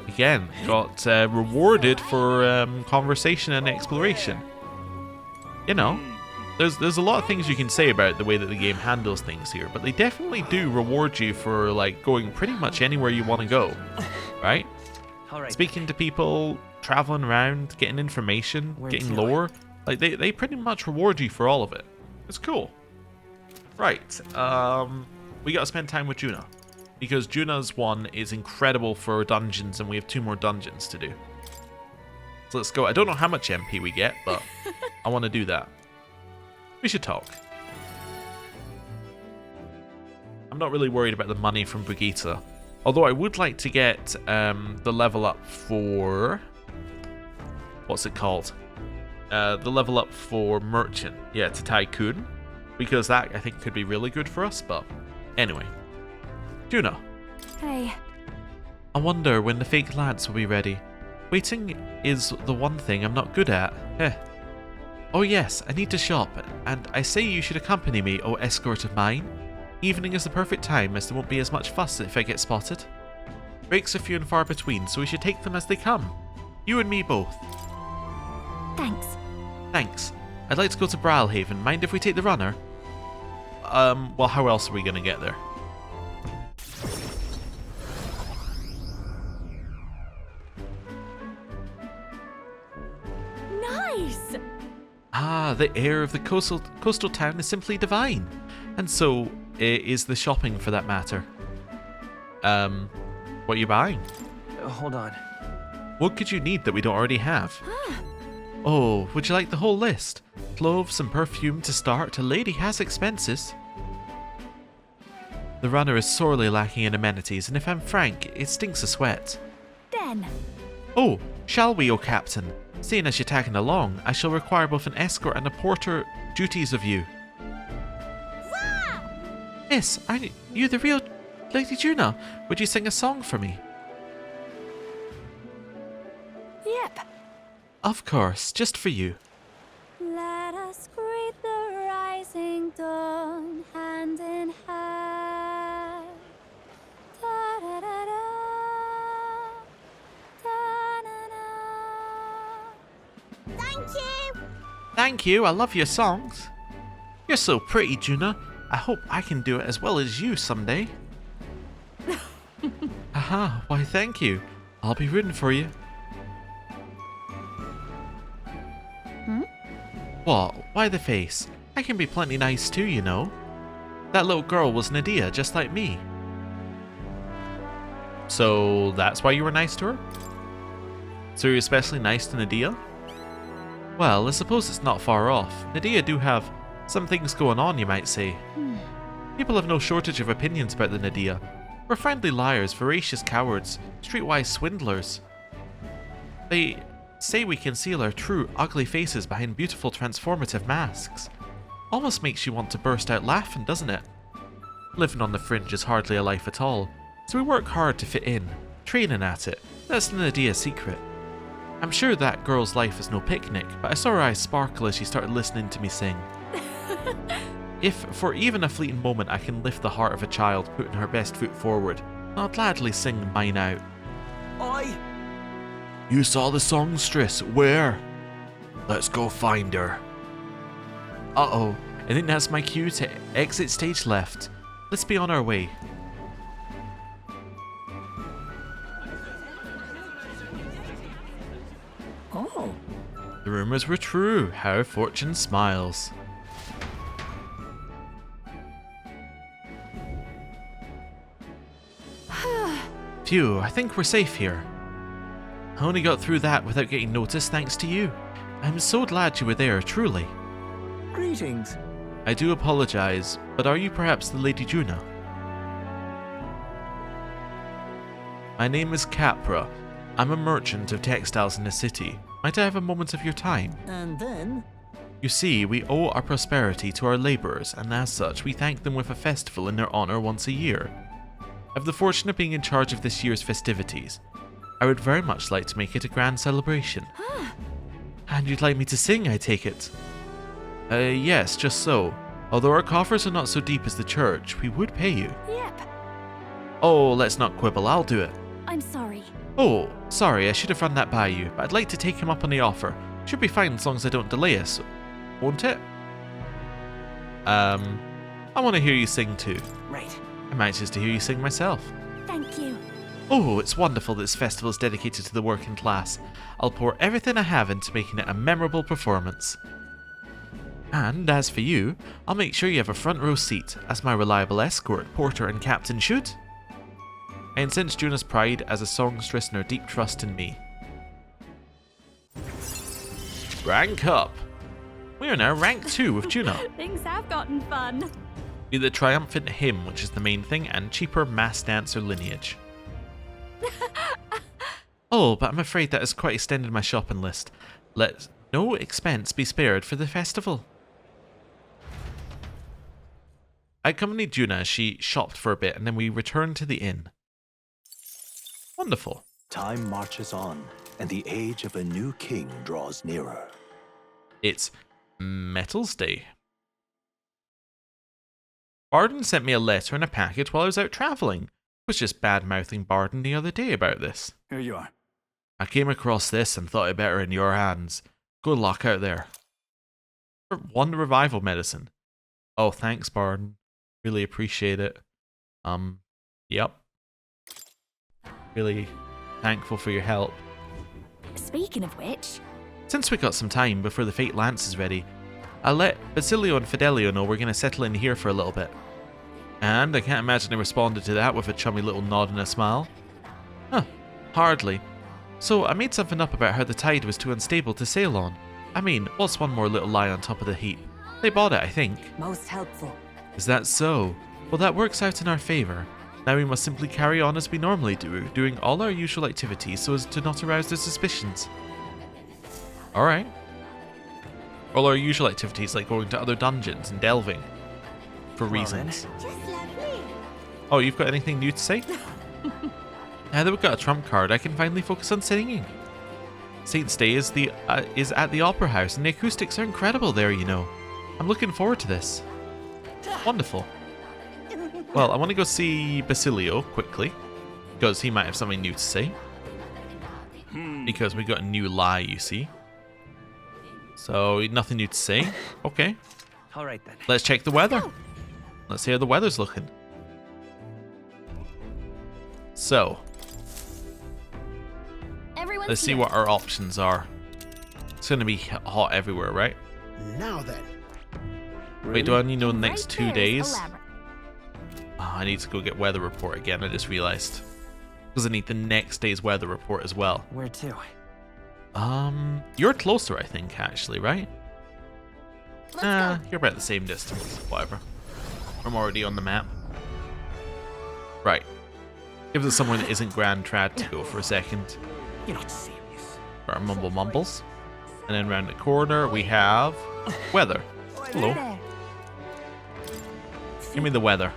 Again, got rewarded for conversation and exploration. You know, there's a lot of things you can say about the way that the game handles things here, but they definitely do reward you for like going pretty much anywhere you want to go, right? Speaking to people, traveling around, getting information, getting lore, like they pretty much reward you for all of it. It's cool. Right, we gotta spend time with Juna, because Juna's one is incredible for dungeons, and we have 2 more dungeons to do. So let's go. I don't know how much MP we get, but I want to do that. We should talk. I'm not really worried about the money from Brigitte, although I would like to get the level up for... what's it called? The level up for Merchant, yeah, to Tycoon. Because that, I think, could be really good for us, but anyway. Juna, Hey. I wonder when the fake lads will be ready. Waiting is the one thing I'm not good at. Heh. Oh yes, I need to shop, and I say you should accompany me, O escort of mine. Evening is the perfect time, as there won't be as much fuss if I get spotted. Breaks are few and far between, so we should take them as they come. You and me both. Thanks. Thanks. I'd like to go to Brilhaven. Mind if we take the runner? Well, how else are we gonna get there? Nice! Ah, the air of the coastal town is simply divine. And so is the shopping, for that matter. What are you buying? Hold on. What could you need that we don't already have? Oh, would you like the whole list? Clothes and perfume to start. A lady has expenses. The runner is sorely lacking in amenities, and if I'm frank, it stinks of sweat. Then. Oh, shall we, O Captain? Seeing as you're tagging along, I shall require both an escort and a porter duties of you. Wow! Miss, are you the real Lady Juna? Would you sing a song for me? Yep. Of course, just for you. Let us greet the rising dawn hand in hand. Da da da da. Da na na. Thank you. Thank you, I love your songs. You're so pretty, Juna. I hope I can do it as well as you someday. Haha, why thank you. I'll be rooting for you. What? Why the face? I can be plenty nice too, you know. That little girl was Nadia, just like me. So that's why you were nice to her? So you're especially nice to Nadia? Well, I suppose it's not far off. Nadia do have some things going on, you might say. People have no shortage of opinions about the Nadia. We're friendly liars, voracious cowards, streetwise swindlers. They say we conceal our true, ugly faces behind beautiful, transformative masks. Almost makes you want to burst out laughing, doesn't it? Living on the fringe is hardly a life at all, so we work hard to fit in, training at it. That's the Nadia's secret. I'm sure that girl's life is no picnic, but I saw her eyes sparkle as she started listening to me sing. If, for even a fleeting moment, I can lift the heart of a child putting her best foot forward, I'll gladly sing mine out. You saw the songstress. Where? Let's go find her. Uh-oh, I think that's my cue to exit stage left. Let's be on our way. Oh. The rumors were true. How fortune smiles. Phew, I think we're safe here. I only got through that without getting noticed thanks to you. I'm so glad you were there, truly. Greetings. I do apologize, but are you perhaps the Lady Juna? My name is Capra. I'm a merchant of textiles in the city. Might I have a moment of your time? And then? You see, we owe our prosperity to our labourers, and as such, we thank them with a festival in their honour once a year. I have the fortune of being in charge of this year's festivities. I would very much like to make it a grand celebration. And you'd like me to sing, I take it? Yes, just so. Although our coffers are not so deep as the church, we would pay you. Yep. Oh, let's not quibble, I'll do it. I'm sorry. Oh, sorry, I should have run that by you, but I'd like to take him up on the offer. Should be fine as long as I don't delay us, won't it? I want to hear you sing too. Right. I'm anxious to hear you sing myself. Thank you. Oh, it's wonderful that this festival is dedicated to the working class. I'll pour everything I have into making it a memorable performance. And as for you, I'll make sure you have a front row seat, as my reliable escort, porter and captain should. I incense Juna's pride as a songstress and her deep trust in me. Rank up! We are now rank 2 with Juna. Things have gotten fun. Be the triumphant hymn, which is the main thing, and cheaper mass dancer lineage. Oh, but I'm afraid that has quite extended my shopping list. Let no expense be spared for the festival. I accompanied Juna as she shopped for a bit, and then we returned to the inn. Wonderful. Time marches on, and the age of a new king draws nearer. It's Metals Day. Barden sent me a letter and a package while I was out traveling. I was just bad-mouthing Barden the other day about this. Here you are. I came across this and thought it better in your hands. Good luck out there. One revival medicine. Oh, thanks, Barden. Really appreciate it. Yep. Really thankful for your help. Speaking of which... Since we got some time before the Fate Lance is ready, I'll let Basilio and Fidelio know we're going to settle in here for a little bit. And I can't imagine they responded to that with a chummy little nod and a smile. Huh, hardly. So I made something up about how the tide was too unstable to sail on. I mean, what's one more little lie on top of the heap? They bought it, I think. Most helpful. Is that so? Well, that works out in our favour. Now we must simply carry on as we normally do, doing all our usual activities so as to not arouse their suspicions. Alright. All our usual activities like going to other dungeons and delving. For reasons. Oh, you've got anything new to say? Now that we've got a trump card, I can finally focus on singing. Saint's Day is at the Opera House, and the acoustics are incredible there, you know. I'm looking forward to this. Wonderful. Well, I want to go see Basilio quickly, because he might have something new to say. Because we got a new lie, you see. So, nothing new to say. Okay. Alright then. Let's check the weather. Let's see how the weather's looking. So, Everyone's let's see here. what our options are. It's going to be hot everywhere, right? Now then. Wait, do I only know the next Right 2 there's days? a labyrinth. Oh, I need to go get weather report again, I just realized. Because I need the next day's weather report as well. Where to? You're closer, I think, actually, right? Let's go. You're about the same distance. Whatever. I'm already on the map. Right. Gives us somewhere that isn't Grand Trad to go for a second. You're not serious. For our mumble mumbles. And then round the corner we have weather. Hello. There. Give me the weather.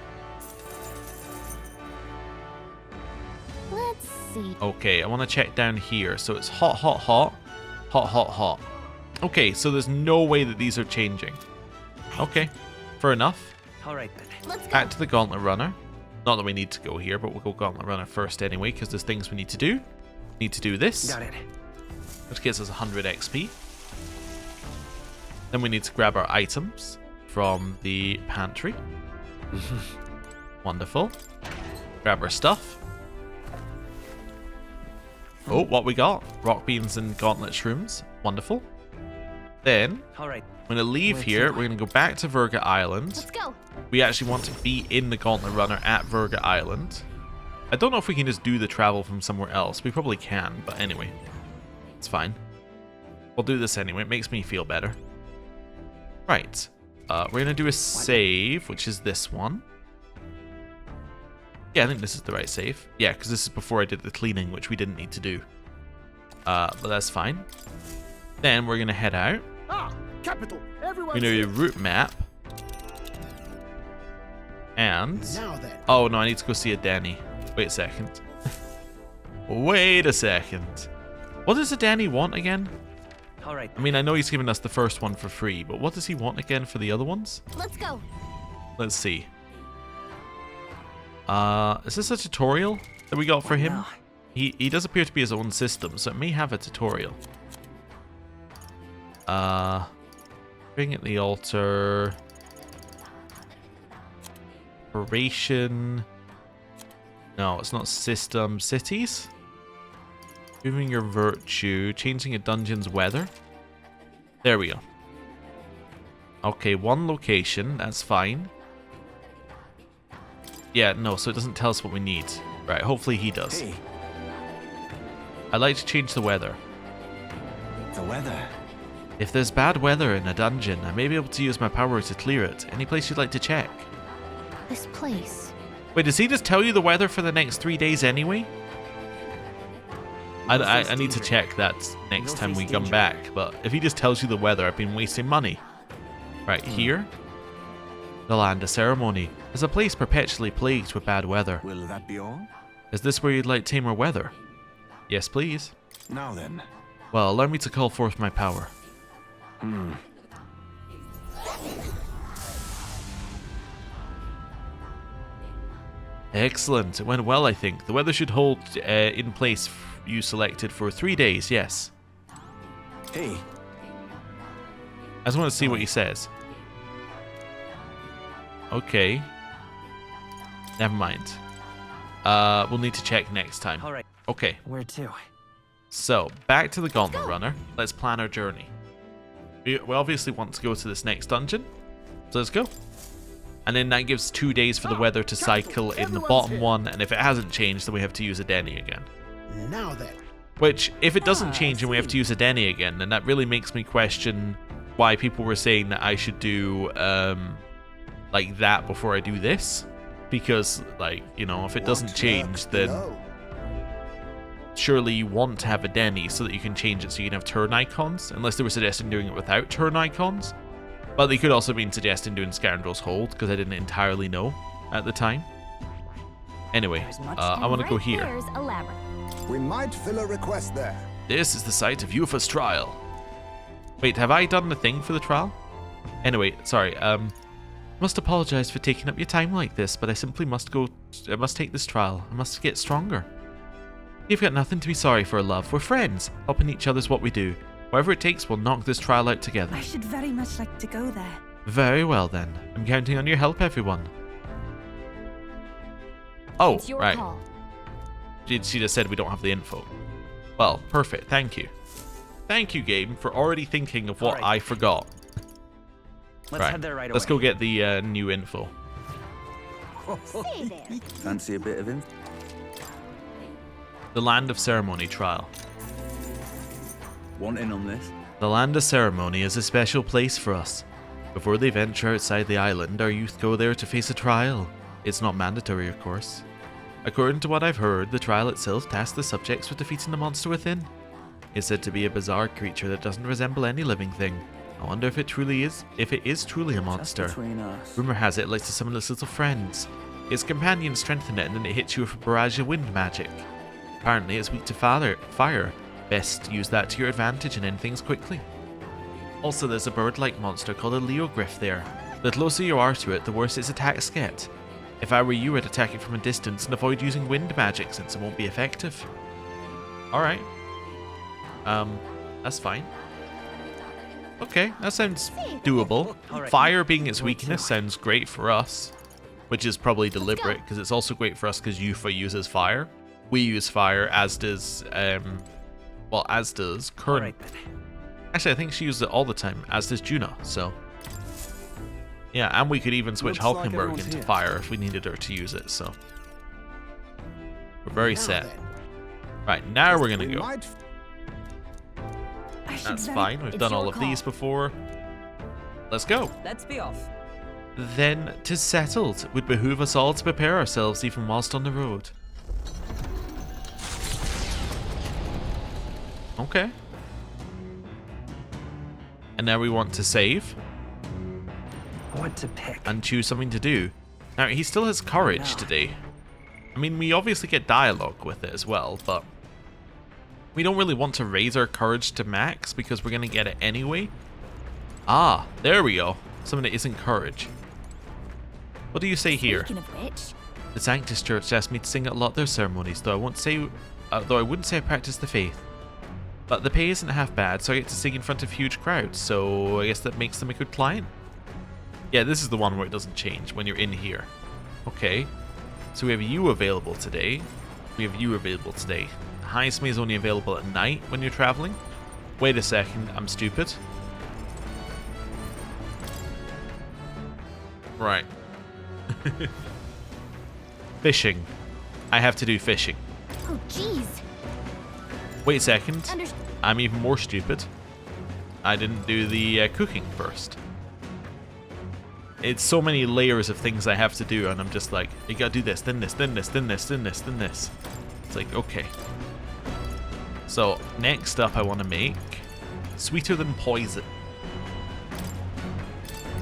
Let's see. Okay, I want to check down here. So it's hot, hot, hot. Hot, hot, hot. Okay, so there's no way that these are changing. Okay, fair enough. Alright then. Let's go. Back to the Gauntlet Runner. Not that we need to go here, but we'll go Gauntlet Runner first anyway, because there's things we need to do. Need to do this, Got it. which gets us 100 XP. Then we need to grab our items from the pantry. Wonderful. Grab our stuff. Oh, what we got? Rock beans and gauntlet shrooms. Wonderful. Then, Alright. I'm going to leave Where here. to? We're going to go back to Virga Island. Let's go. We actually want to be in the Gauntlet Runner at Virga Island. I don't know if we can just do the travel from somewhere else. We probably can, but anyway. It's fine. We'll do this anyway. It makes me feel better. Right. We're going to do a save, which is this one. Yeah, I think this is the right save. Yeah, because this is before I did the cleaning, which we didn't need to do. But that's fine. Then we're going to head out. Ah, capital. We're Everyone. going to do a route map. And... Now then. Oh, no, I need to go see a Danny. Wait a second. Wait a second. What does a Danny want again? Alright. I mean, I know he's given us the first one for free, but what does he want again for the other ones? Let's go. Let's see. Is this a tutorial that we got for him? no. He does appear to be his own system, so it may have a tutorial. Bring at the altar. Operation. No, it's not system. Cities? Moving your virtue. Changing a dungeon's weather. There we go. Okay, one location. That's fine. Yeah, no, so it doesn't tell us what we need. Right, hopefully he does. Hey, I'd like to change the weather. the weather. If there's bad weather in a dungeon, I may be able to use my power to clear it. Any place you'd like to check? This place. Wait, does he just tell you the weather for the next 3 days anyway? I need to check that next time we come back, but if he just tells you the weather, I've been wasting money. Right, here. The land of ceremony. Is a place perpetually plagued with bad weather. Will that be all? Is this where you'd like tamer weather? Yes, please. Now then. Well, allow me to call forth my power. Excellent. It went well, I think. The weather should hold in place you selected for 3 days, yes. Hey. I just want to see what he says. Okay. Never mind. We'll need to check next time. All right. Okay. Where to? So, back to the Gauntlet Runner. Let's plan our journey. We obviously want to go to this next dungeon. So let's go. And then that gives 2 days for the weather to cycle in the bottom one, and if it hasn't changed, then we have to use a Denny again. Now then. Which, if it doesn't change and we have to use a Denny again, then that really makes me question why people were saying that I should do, like that before I do this. Because, like, you know, if it doesn't change, then surely you want to have a Denny so that you can change it so you can have turn icons, unless they were suggesting doing it without turn icons. But they could also have been suggesting doing Scoundrel's Hold, because I didn't entirely know at the time. Anyway, I want to go here. There's a labyrinth. We might fill a request there. This is the site of Yufa's trial. Wait, have I done the thing for the trial? Anyway, sorry, must apologize for taking up your time like this, but I simply must take this trial. I must get stronger. You've got nothing to be sorry for, love. We're friends. Helping each other's what we do. Whatever it takes, we'll knock this trial out together. I should very much like to go there. Very well then. I'm counting on your help, everyone. Oh, It's your right. call. She just said we don't have the info. Well, perfect. Thank you. Thank you, game, for already thinking of what I forgot. Let's head there right away. Let's go get the new info. Stay there. Fancy a bit of info? The Land of Ceremony trial. Want in on this? The Land of Ceremony is a special place for us. Before they venture outside the island, our youth go there to face a trial. It's not mandatory, of course. According to what I've heard, the trial itself tasks the subjects with defeating the monster within. It's said to be a bizarre creature that doesn't resemble any living thing. I wonder if it is truly a monster. Between us. Rumor has it likes to summon its little friends. Its companions strengthen it and then it hits you with a barrage of wind magic. Apparently it's weak to fire. Best use that to your advantage and end things quickly. Also, there's a bird-like monster called a Leogryph there. The closer you are to it, the worse its attacks get. If I were you, I'd attack it from a distance and avoid using wind magic since it won't be effective. Alright. That's fine. Okay, that sounds doable. Fire being its weakness sounds great for us. Which is probably deliberate, because it's also great for us because Yufa uses fire. We use fire, as does, as does Kern. Actually, I think she uses it all the time, as does Juna, so. Yeah, and we could even switch Looks like Hulkenberg everyone's into here. fire if we needed her to use it, so. We're very set. Right, now we're gonna We go. might That's fine, we've done all of these before. Let's go. Let's be off. Then, 'tis settled. It would behoove us all to prepare ourselves even whilst on the road. Okay. And now we want to save What to pick? and choose something to do. Now, he still has courage today. I mean, we obviously get dialogue with it as well, but we don't really want to raise our courage to max because we're going to get it anyway. Ah, there we go. Something that isn't courage. What do you say here? Speaking of which, The Sanctus Church asked me to sing at a lot of their ceremonies, though I wouldn't say I practice the faith. But the pay isn't half bad, so I get to sing in front of huge crowds, so I guess that makes them a good client. Yeah, this is the one where it doesn't change when you're in here. Okay, so we have you available today. Highest is only available at night when you're traveling. Wait a second, I'm stupid. Right. Fishing. I have to do fishing. oh jeez. Wait a second. Under- I'm even more stupid. I didn't do the cooking first. It's so many layers of things I have to do, and I'm just like, you gotta do this, then this, then this, then this, then this, then this. It's like, okay. So, next up I want to make Sweeter Than Poison.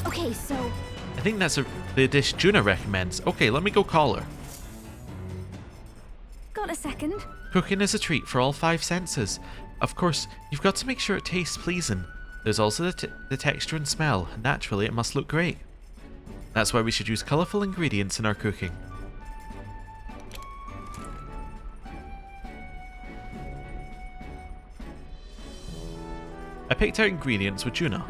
Okay, so I think that's the dish Juna recommends. Okay, let me go call her. Got a second? Cooking is a treat for all 5 senses. Of course, you've got to make sure it tastes pleasing. There's also the texture and smell, and naturally it must look great. That's why we should use colourful ingredients in our cooking. I picked out ingredients with Juna.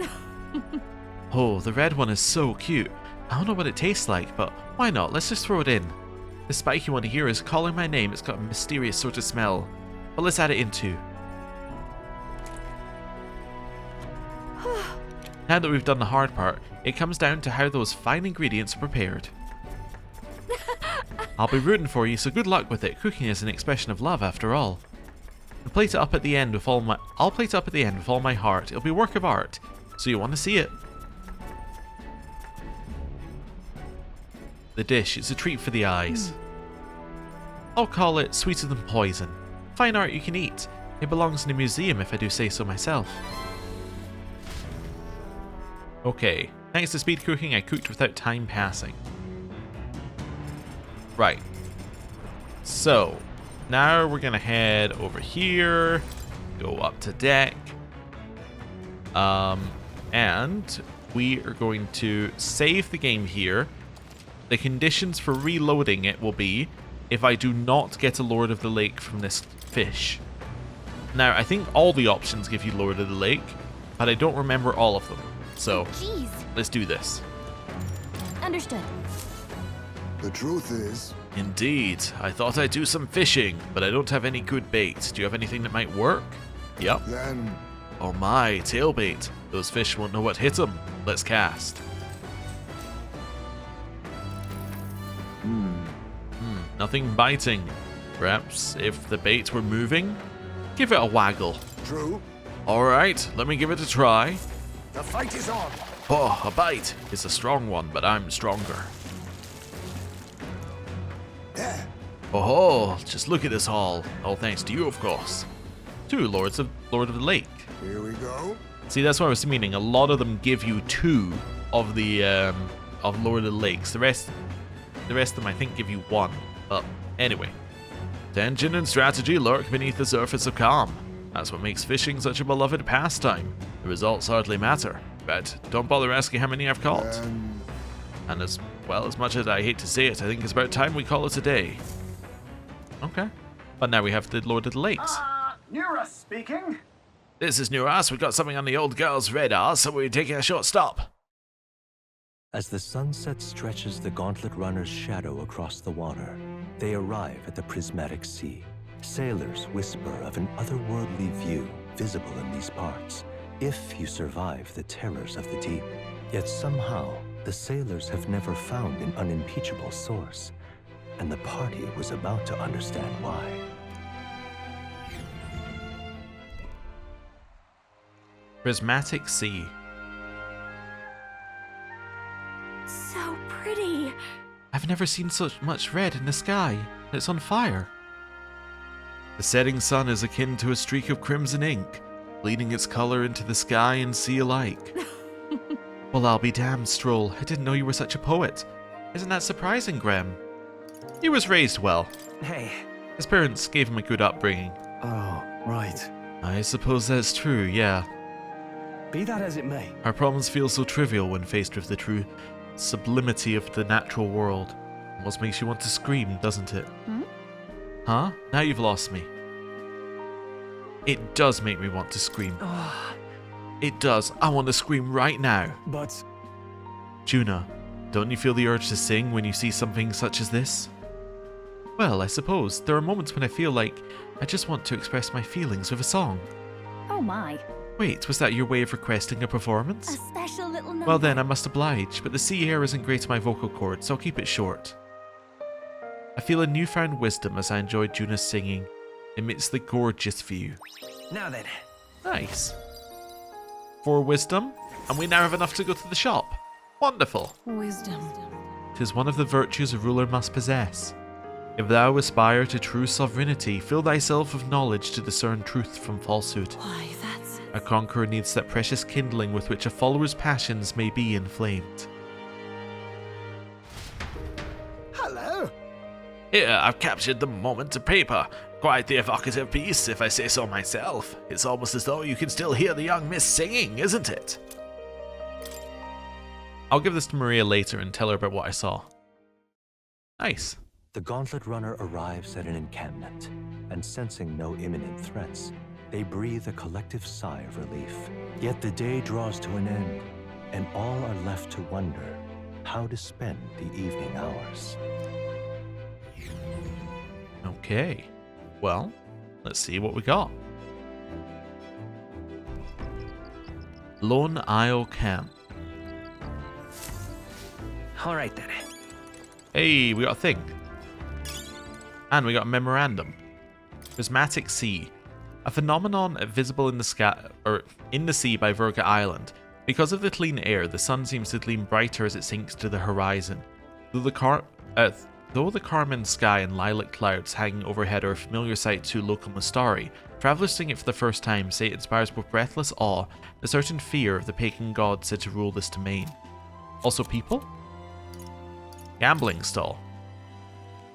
Oh, the red one is so cute. I don't know what it tastes like, but why not? Let's just throw it in. The spiky one here is calling my name. It's got a mysterious sort of smell. But let's add it in too. Now that we've done the hard part, it comes down to how those fine ingredients are prepared. I'll be rooting for you, so good luck with it. Cooking is an expression of love after all. I'll plate it up at the end with all my heart. It'll be a work of art, so you want to see it. The dish is a treat for the eyes. I'll call it sweeter than poison. Fine art you can eat. It belongs in a museum if I do say so myself. Okay, thanks to speed cooking, I cooked without time passing. Right. So, now we're gonna head over here, go up to deck, and we are going to save the game here. The conditions for reloading it will be if I do not get a Lord of the Lake from this fish. Now, I think all the options give you Lord of the Lake, but I don't remember all of them. So, let's do this. Understood. The truth is... Indeed. I thought I'd do some fishing, but I don't have any good bait. Do you have anything that might work? Yep. Then... Oh my, tail bait. Those fish won't know what hit them. Let's cast. Nothing biting. Perhaps if the bait were moving? Give it a waggle. True. Alright, let me give it a try. The fight is on. Oh, a bite. It's a strong one, but I'm stronger. There. Oh, just look at this haul. All thanks to you, of course. 2 Lord of the Lake. Here we go. See, that's what I was meaning. A lot of them give you 2 of the of Lord of the Lakes. The rest of them, I think, give you 1. But anyway, tension and strategy lurk beneath the surface of calm. That's what makes fishing such a beloved pastime. The results hardly matter. But don't bother asking how many I've caught. And as well, as much as I hate to say it, I think it's about time we call it a day. Okay. But now we have the Lord of the Lakes. Nura speaking. This is Nuras. We've got something on the old girl's radar, so we're taking a short stop. As the sunset stretches the gauntlet runner's shadow across the water, they arrive at the Prismatic Sea. Sailors whisper of an otherworldly view visible in these parts, if you survive the terrors of the deep. Yet somehow, the sailors have never found an unimpeachable source, and the party was about to understand why. Prismatic Sea. So pretty. I've never seen so much red in the sky. It's on fire. The setting sun is akin to a streak of crimson ink, bleeding its color into the sky and sea alike. Well, I'll be damned, Stroll. I didn't know you were such a poet. Isn't that surprising, Graham? He was raised well. Hey. His parents gave him a good upbringing. Oh, right. I suppose that's true, yeah. Be that as it may. Our problems feel so trivial when faced with the true sublimity of the natural world. Almost makes you want to scream, doesn't it? Huh? Now you've lost me. It does make me want to scream. It does. I want to scream right now. But... Juna, don't you feel the urge to sing when you see something such as this? Well, I suppose. There are moments when I feel like I just want to express my feelings with a song. Oh my. Wait, was that your way of requesting a performance? A special little number. Well then, I must oblige, but the sea air isn't great to my vocal cords, so I'll keep it short. I feel a newfound wisdom as I enjoy Juna's singing amidst the gorgeous view. Now then. Nice. 4 wisdom, and we now have enough to go to the shop. Wonderful. Wisdom. 'Tis one of the virtues a ruler must possess. If thou aspire to true sovereignty, fill thyself with knowledge to discern truth from falsehood. Why, that's... A conqueror needs that precious kindling with which a follower's passions may be inflamed. Here, I've captured the moment to paper. Quite the evocative piece, if I say so myself. It's almost as though you can still hear the young miss singing, isn't it? I'll give this to Maria later and tell her about what I saw. Nice. The Gauntlet Runner arrives at an encampment, and sensing no imminent threats, they breathe a collective sigh of relief. Yet the day draws to an end, and all are left to wonder how to spend the evening hours. Okay. Well, let's see what we got. Lone Isle Camp. Alright then. Hey, we got a thing. And we got a memorandum. Prismatic Sea. A phenomenon visible in the sky, or in the sea by Virga Island. Because of the clean air, the sun seems to gleam brighter as it sinks to the horizon. Though the carmine sky and lilac clouds hanging overhead are a familiar sight to local Mustari, travelers seeing it for the first time say it inspires both breathless awe and a certain fear of the pagan god said to rule this domain. Also people? Gambling stall.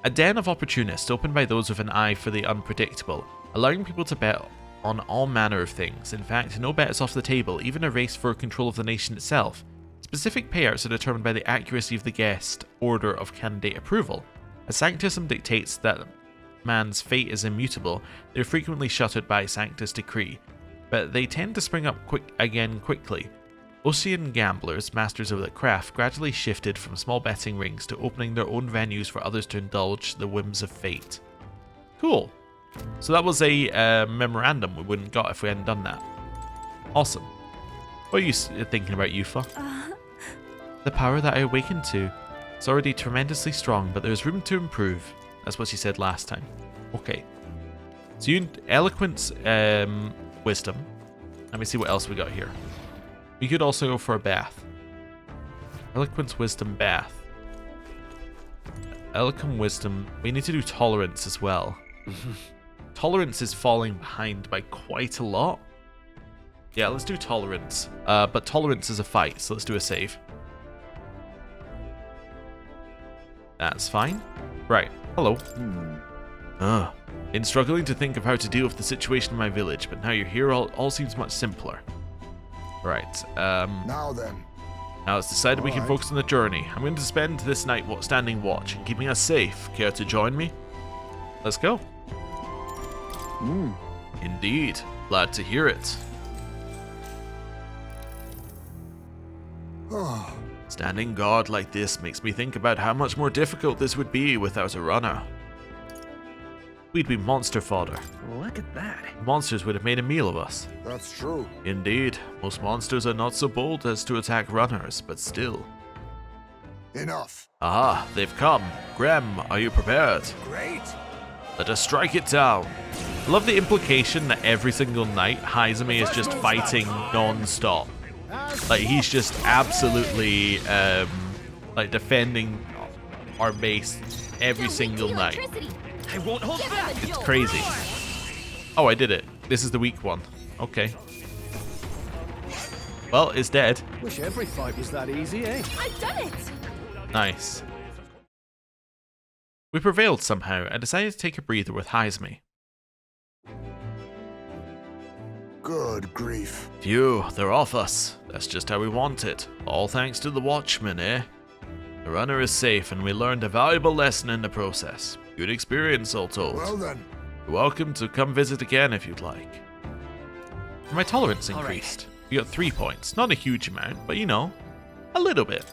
A den of opportunists opened by those with an eye for the unpredictable, allowing people to bet on all manner of things. In fact, no bet is off the table, even a race for control of the nation itself. Specific payouts are determined by the accuracy of the guest order of candidate approval. As Sanctism dictates that man's fate is immutable, they are frequently shuttered by Sanctus decree, but they tend to spring up quickly. Ocean gamblers, masters of the craft, gradually shifted from small betting rings to opening their own venues for others to indulge the whims of fate. Cool. So that was a memorandum we wouldn't got if we hadn't done that. Awesome. What are you thinking about, Yufa? The power that I awakened to. It's already tremendously strong, but there's room to improve. That's what she said last time. Okay. So you eloquence, wisdom. Let me see what else we got here. We could also go for a bath. Eloquence, wisdom, bath. Eloquent wisdom. We need to do tolerance as well. Tolerance is falling behind by quite a lot. Yeah, let's do tolerance. But tolerance is a fight, so let's do a save. That's fine. Right. Hello. Been struggling to think of how to deal with the situation in my village, but now you're here, all seems much simpler. Right. Now then. Now it's decided we can focus on the journey. I'm going to spend this night standing watch and keeping us safe. Care to join me? Let's go. Indeed. Glad to hear it. Standing guard like this makes me think about how much more difficult this would be without a runner. We'd be monster fodder. Look at that. Monsters would have made a meal of us. That's true. Indeed, most monsters are not so bold as to attack runners, but still. Enough. Aha, they've come. Grem, are you prepared? Great. Let us strike it down. I love the implication that every single night Haizumi is just fighting non-stop. Like he's just absolutely like defending our base every single night. I won't hold back. It's crazy. Oh, I did it. This is the weak one. Okay. Well, it's dead. Wish every fight was that easy, eh? I've done it! Nice. We prevailed somehow and decided to take a breather with Haizumi. Good grief. Phew, they're off us. That's just how we want it. All thanks to the Watchman, eh? The runner is safe and we learned a valuable lesson in the process. Good experience, all told. Well then. You're welcome to come visit again if you'd like. My tolerance increased. We got 3 points. Not a huge amount, but you know, a little bit.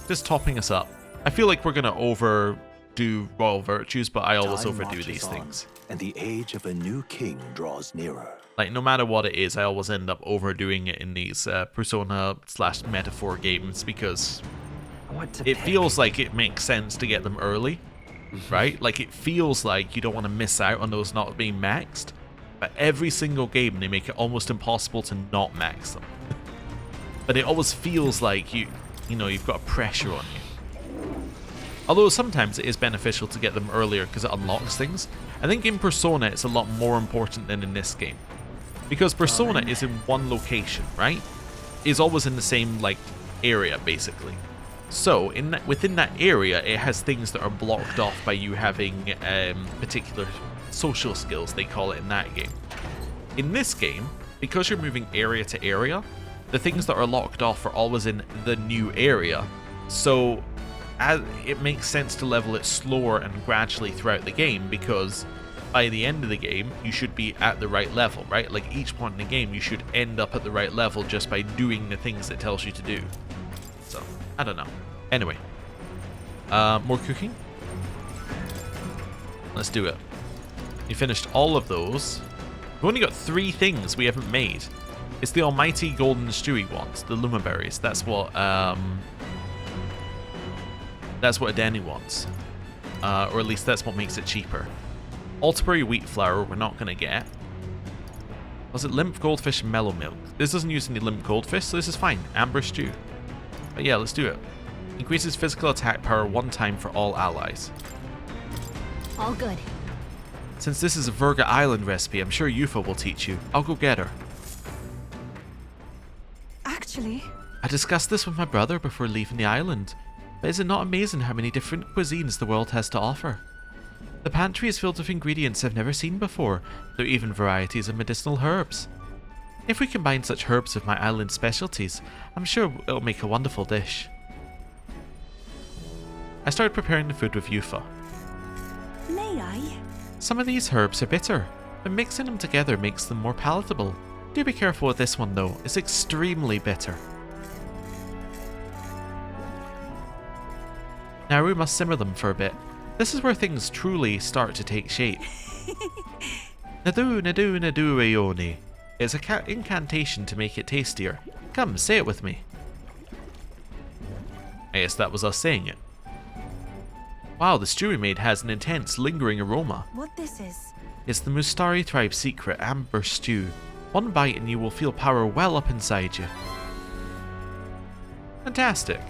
Just topping us up. I feel like we're going to overdo royal virtues, but I always overdo these things. And the age of a new king draws nearer. Like, no matter what it is, I always end up overdoing it in these Persona/Metaphor games because it feels like it makes sense to get them early, right? Like, it feels like you don't want to miss out on those not being maxed, but every single game they make it almost impossible to not max them. But it always feels like you know, you've got a pressure on you. Although sometimes it is beneficial to get them earlier because it unlocks things. I think in Persona it's a lot more important than in this game. Because Persona is in one location, right? It's always in the same, like, area, basically. So within that area, it has things that are blocked off by you having particular social skills, they call it in that game. In this game, because you're moving area to area, the things that are locked off are always in the new area. So it makes sense to level it slower and gradually throughout the game, because by the end of the game, you should be at the right level, right? Like each point in the game, you should end up at the right level just by doing the things it tells you to do. So, I don't know. Anyway, more cooking? Let's do it. We finished all of those. We've only got 3 things we haven't made. It's the almighty golden stewie ones, the luma berries. That's what Adeni wants. Or at least that's what makes it cheaper. Altaberry wheat flour we're not going to get. Was it limp goldfish and mellow milk? This doesn't use any limp goldfish, so this is fine. Amber stew. But yeah, let's do it. Increases physical attack power 1 time for all allies. All good. Since this is a Virga Island recipe, I'm sure Yufa will teach you. I'll go get her. Actually, I discussed this with my brother before leaving the island. But is it not amazing how many different cuisines the world has to offer? The pantry is filled with ingredients I've never seen before, though even varieties of medicinal herbs. If we combine such herbs with my island specialties, I'm sure it'll make a wonderful dish. I started preparing the food with Yufa. may I? Some of these herbs are bitter, but mixing them together makes them more palatable. Do be careful with this one though, it's extremely bitter. Now we must simmer them for a bit. This is where things truly start to take shape. Nadu nadu nadu ayoni. It's an incantation to make it tastier. Come, say it with me. I guess that was us saying it. Wow, the stew we made has an intense, lingering aroma. What this is? It's the Mustari tribe's secret amber stew. One bite and you will feel power well up inside you. Fantastic.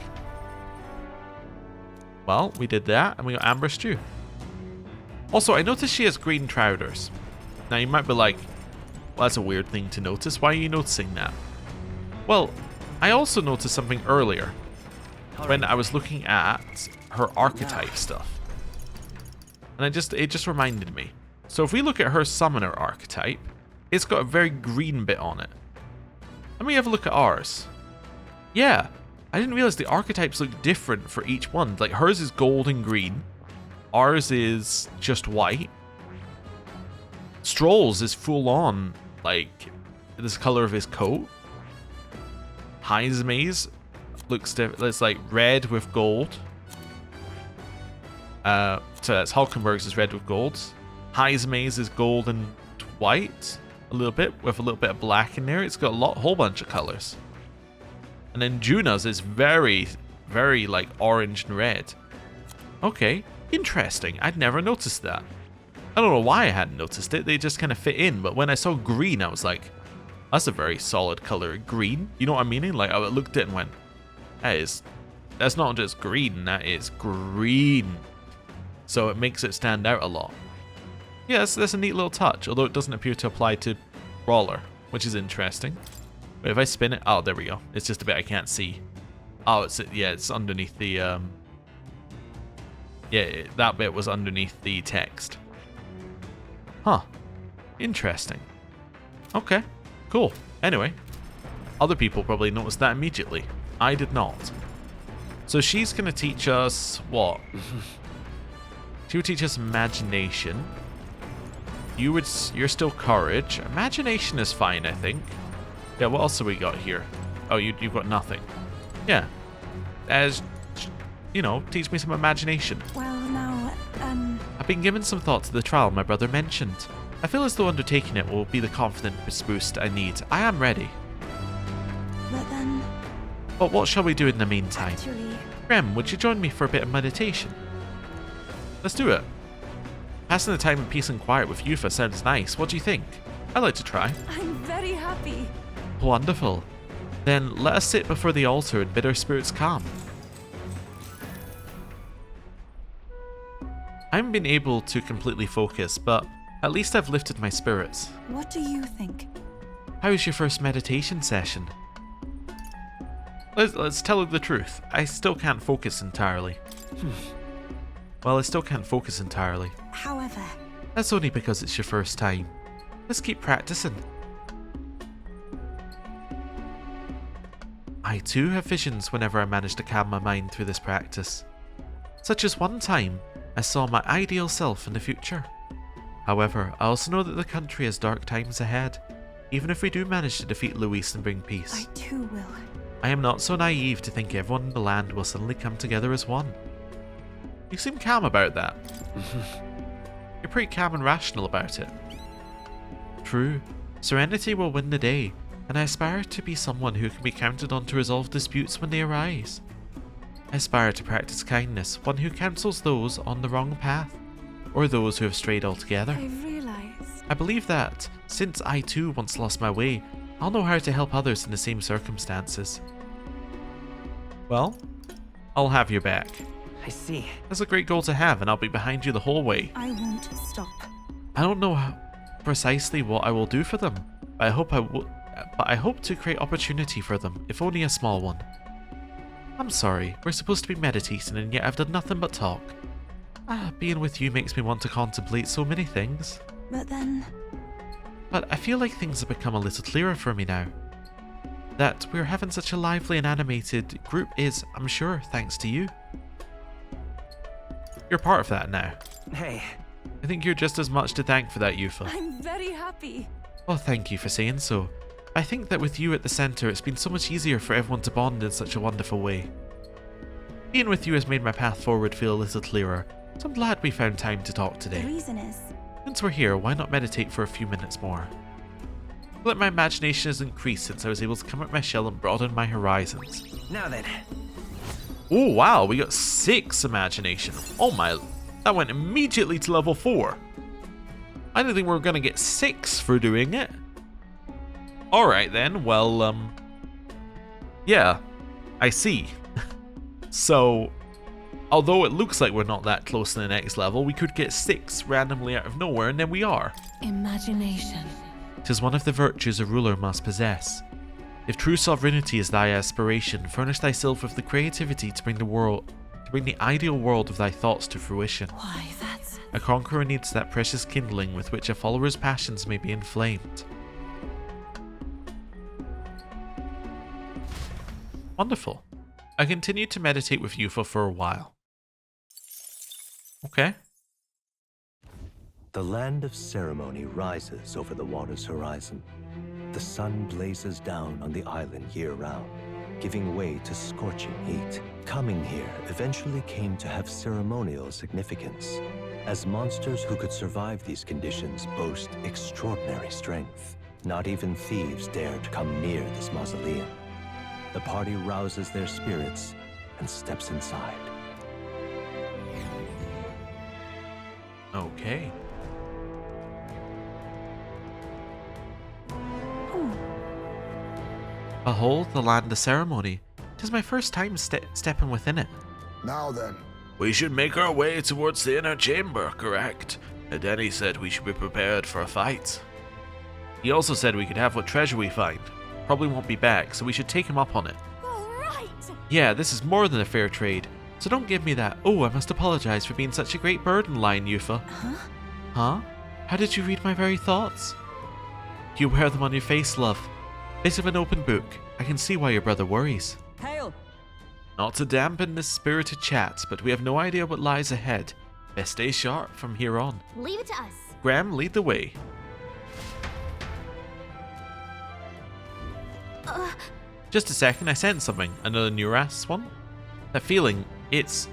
Well, we did that, and we got amber stew. Also, I noticed she has green trousers. Now, you might be like, well, that's a weird thing to notice. Why are you noticing that? Well, I also noticed something earlier when I was looking at her archetype stuff. And it just reminded me. So if we look at her summoner archetype, it's got a very green bit on it. Let me have a look at ours. Yeah. I didn't realize the archetypes look different for each one. Like hers is gold and green. Ours is just white. Stroll's is full on, like, this color of his coat. Heisme's looks different. It's like red with gold. So that's Hulkenberg's is red with gold. Heisme's is gold and white. A little bit, with a little bit of black in there. It's got a whole bunch of colors. And then Juna's is very, very like orange and red. Okay, interesting. I'd never noticed that. I don't know why I hadn't noticed it. They just kind of fit in. But when I saw green, I was like, that's a very solid color. Green? You know what I'm meaning? Like, I looked at it and went, that's not just green. That is green. So it makes it stand out a lot. Yeah, that's a neat little touch. Although it doesn't appear to apply to Brawler, which is interesting. Wait, if I spin it, oh, there we go. It's just a bit I can't see. Oh, it's underneath the, yeah, that bit was underneath the text. Huh. Interesting. Okay, cool. Anyway, other people probably noticed that immediately. I did not. So she's going to teach us what? She would teach us imagination. You're still courage. Imagination is fine, I think. Yeah, what else have we got here? Oh, you've got nothing. Yeah. As, you know, teach me some imagination. Well, now, I've been given some thought to the trial my brother mentioned. I feel as though undertaking it will be the confidence boost I need. I am ready. but then, But what shall we do in the meantime? actually, Rem, would you join me for a bit of meditation? Let's do it. Passing the time in peace and quiet with Yufa sounds nice. What do you think? I'd like to try. I'm very happy. Wonderful. Then let us sit before the altar and bid our spirits calm. I haven't been able to completely focus, but at least I've lifted my spirits. What do you think? How was your first meditation session? Let's tell her the truth. I still can't focus entirely. Well, I still can't focus entirely. However, That's only because it's your first time. Let's keep practicing. I too have visions whenever I manage to calm my mind through this practice. Such as one time, I saw my ideal self in the future. However, I also know that the country has dark times ahead, even if we do manage to defeat Luis and bring peace. I too will. I am not so naive to think everyone in the land will suddenly come together as one. You seem calm about that. You're pretty calm and rational about it. True, serenity will win the day, and I aspire to be someone who can be counted on to resolve disputes when they arise. I aspire to practice kindness, one who counsels those on the wrong path, or those who have strayed altogether. I realized. I believe that, since I too once lost my way, I'll know how to help others in the same circumstances. Well, I'll have your back. I see. That's a great goal to have, and I'll be behind you the whole way. I won't stop. I don't know precisely what I will do for them, but I hope to create opportunity for them, if only a small one. I'm sorry, we're supposed to be meditating, and yet I've done nothing but talk. Being with you makes me want to contemplate so many things. But then, But I feel like things have become a little clearer for me now. That we're having such a lively and animated group is, I'm sure, thanks to you. You're part of that now. Hey, I think you're just as much to thank for that, Yufa. I'm very happy. Oh, thank you for saying so. I think that with you at the centre, it's been so much easier for everyone to bond in such a wonderful way. Being with you has made my path forward feel a little clearer, so I'm glad we found time to talk The today. reason is, Since we're here, why not meditate for a few minutes more? I feel like my imagination has increased since I was able to come out my shell and broaden my horizons. now then. Oh wow, we got 6 imagination. Oh my, that went immediately to level 4. I didn't think we were going to get 6 for doing it. Alright then, well, yeah, I see. So, although it looks like we're not that close to the next level, we could get 6 randomly out of nowhere, and then we are. imagination. 'Tis one of the virtues a ruler must possess. If true sovereignty is thy aspiration, furnish thyself with the creativity to bring the ideal world of thy thoughts to fruition. Why, that's... A conqueror needs that precious kindling with which a follower's passions may be inflamed. Wonderful. I continued to meditate with Yufa for a while. Okay. The land of ceremony rises over the water's horizon. The sun blazes down on the island year-round, giving way to scorching heat. Coming here eventually came to have ceremonial significance, as monsters who could survive these conditions boast extraordinary strength. Not even thieves dare to come near this mausoleum. The party rouses their spirits and steps inside. Okay. Behold the land of ceremony. 'Tis my first time stepping within it. Now then. We should make our way towards the inner chamber, correct? And then he said we should be prepared for a fight. He also said we could have what treasure we find. Probably won't be back, so we should take him up on it. All right. Yeah, this is more than a fair trade. So don't give me that, oh, I must apologize for being such a great burden line, Yufa. Huh? Huh? How did you read my very thoughts? You wear them on your face, love. Bit of an open book. I can see why your brother worries. Hail! Not to dampen this spirited chat, but we have no idea what lies ahead. Best stay sharp from here on. Leave it to us. Graham, lead the way. Just a second, I sensed something. Another Neuras one? That feeling, it's...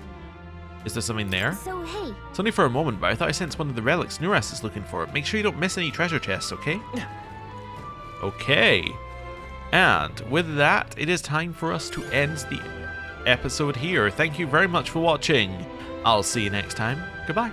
Is there something there? So, hey, It's only for a moment, but I thought I sensed one of the relics Neuras is looking for. Make sure you don't miss any treasure chests, okay? Okay. And with that, it is time for us to end the episode here. Thank you very much for watching. I'll see you next time. Goodbye.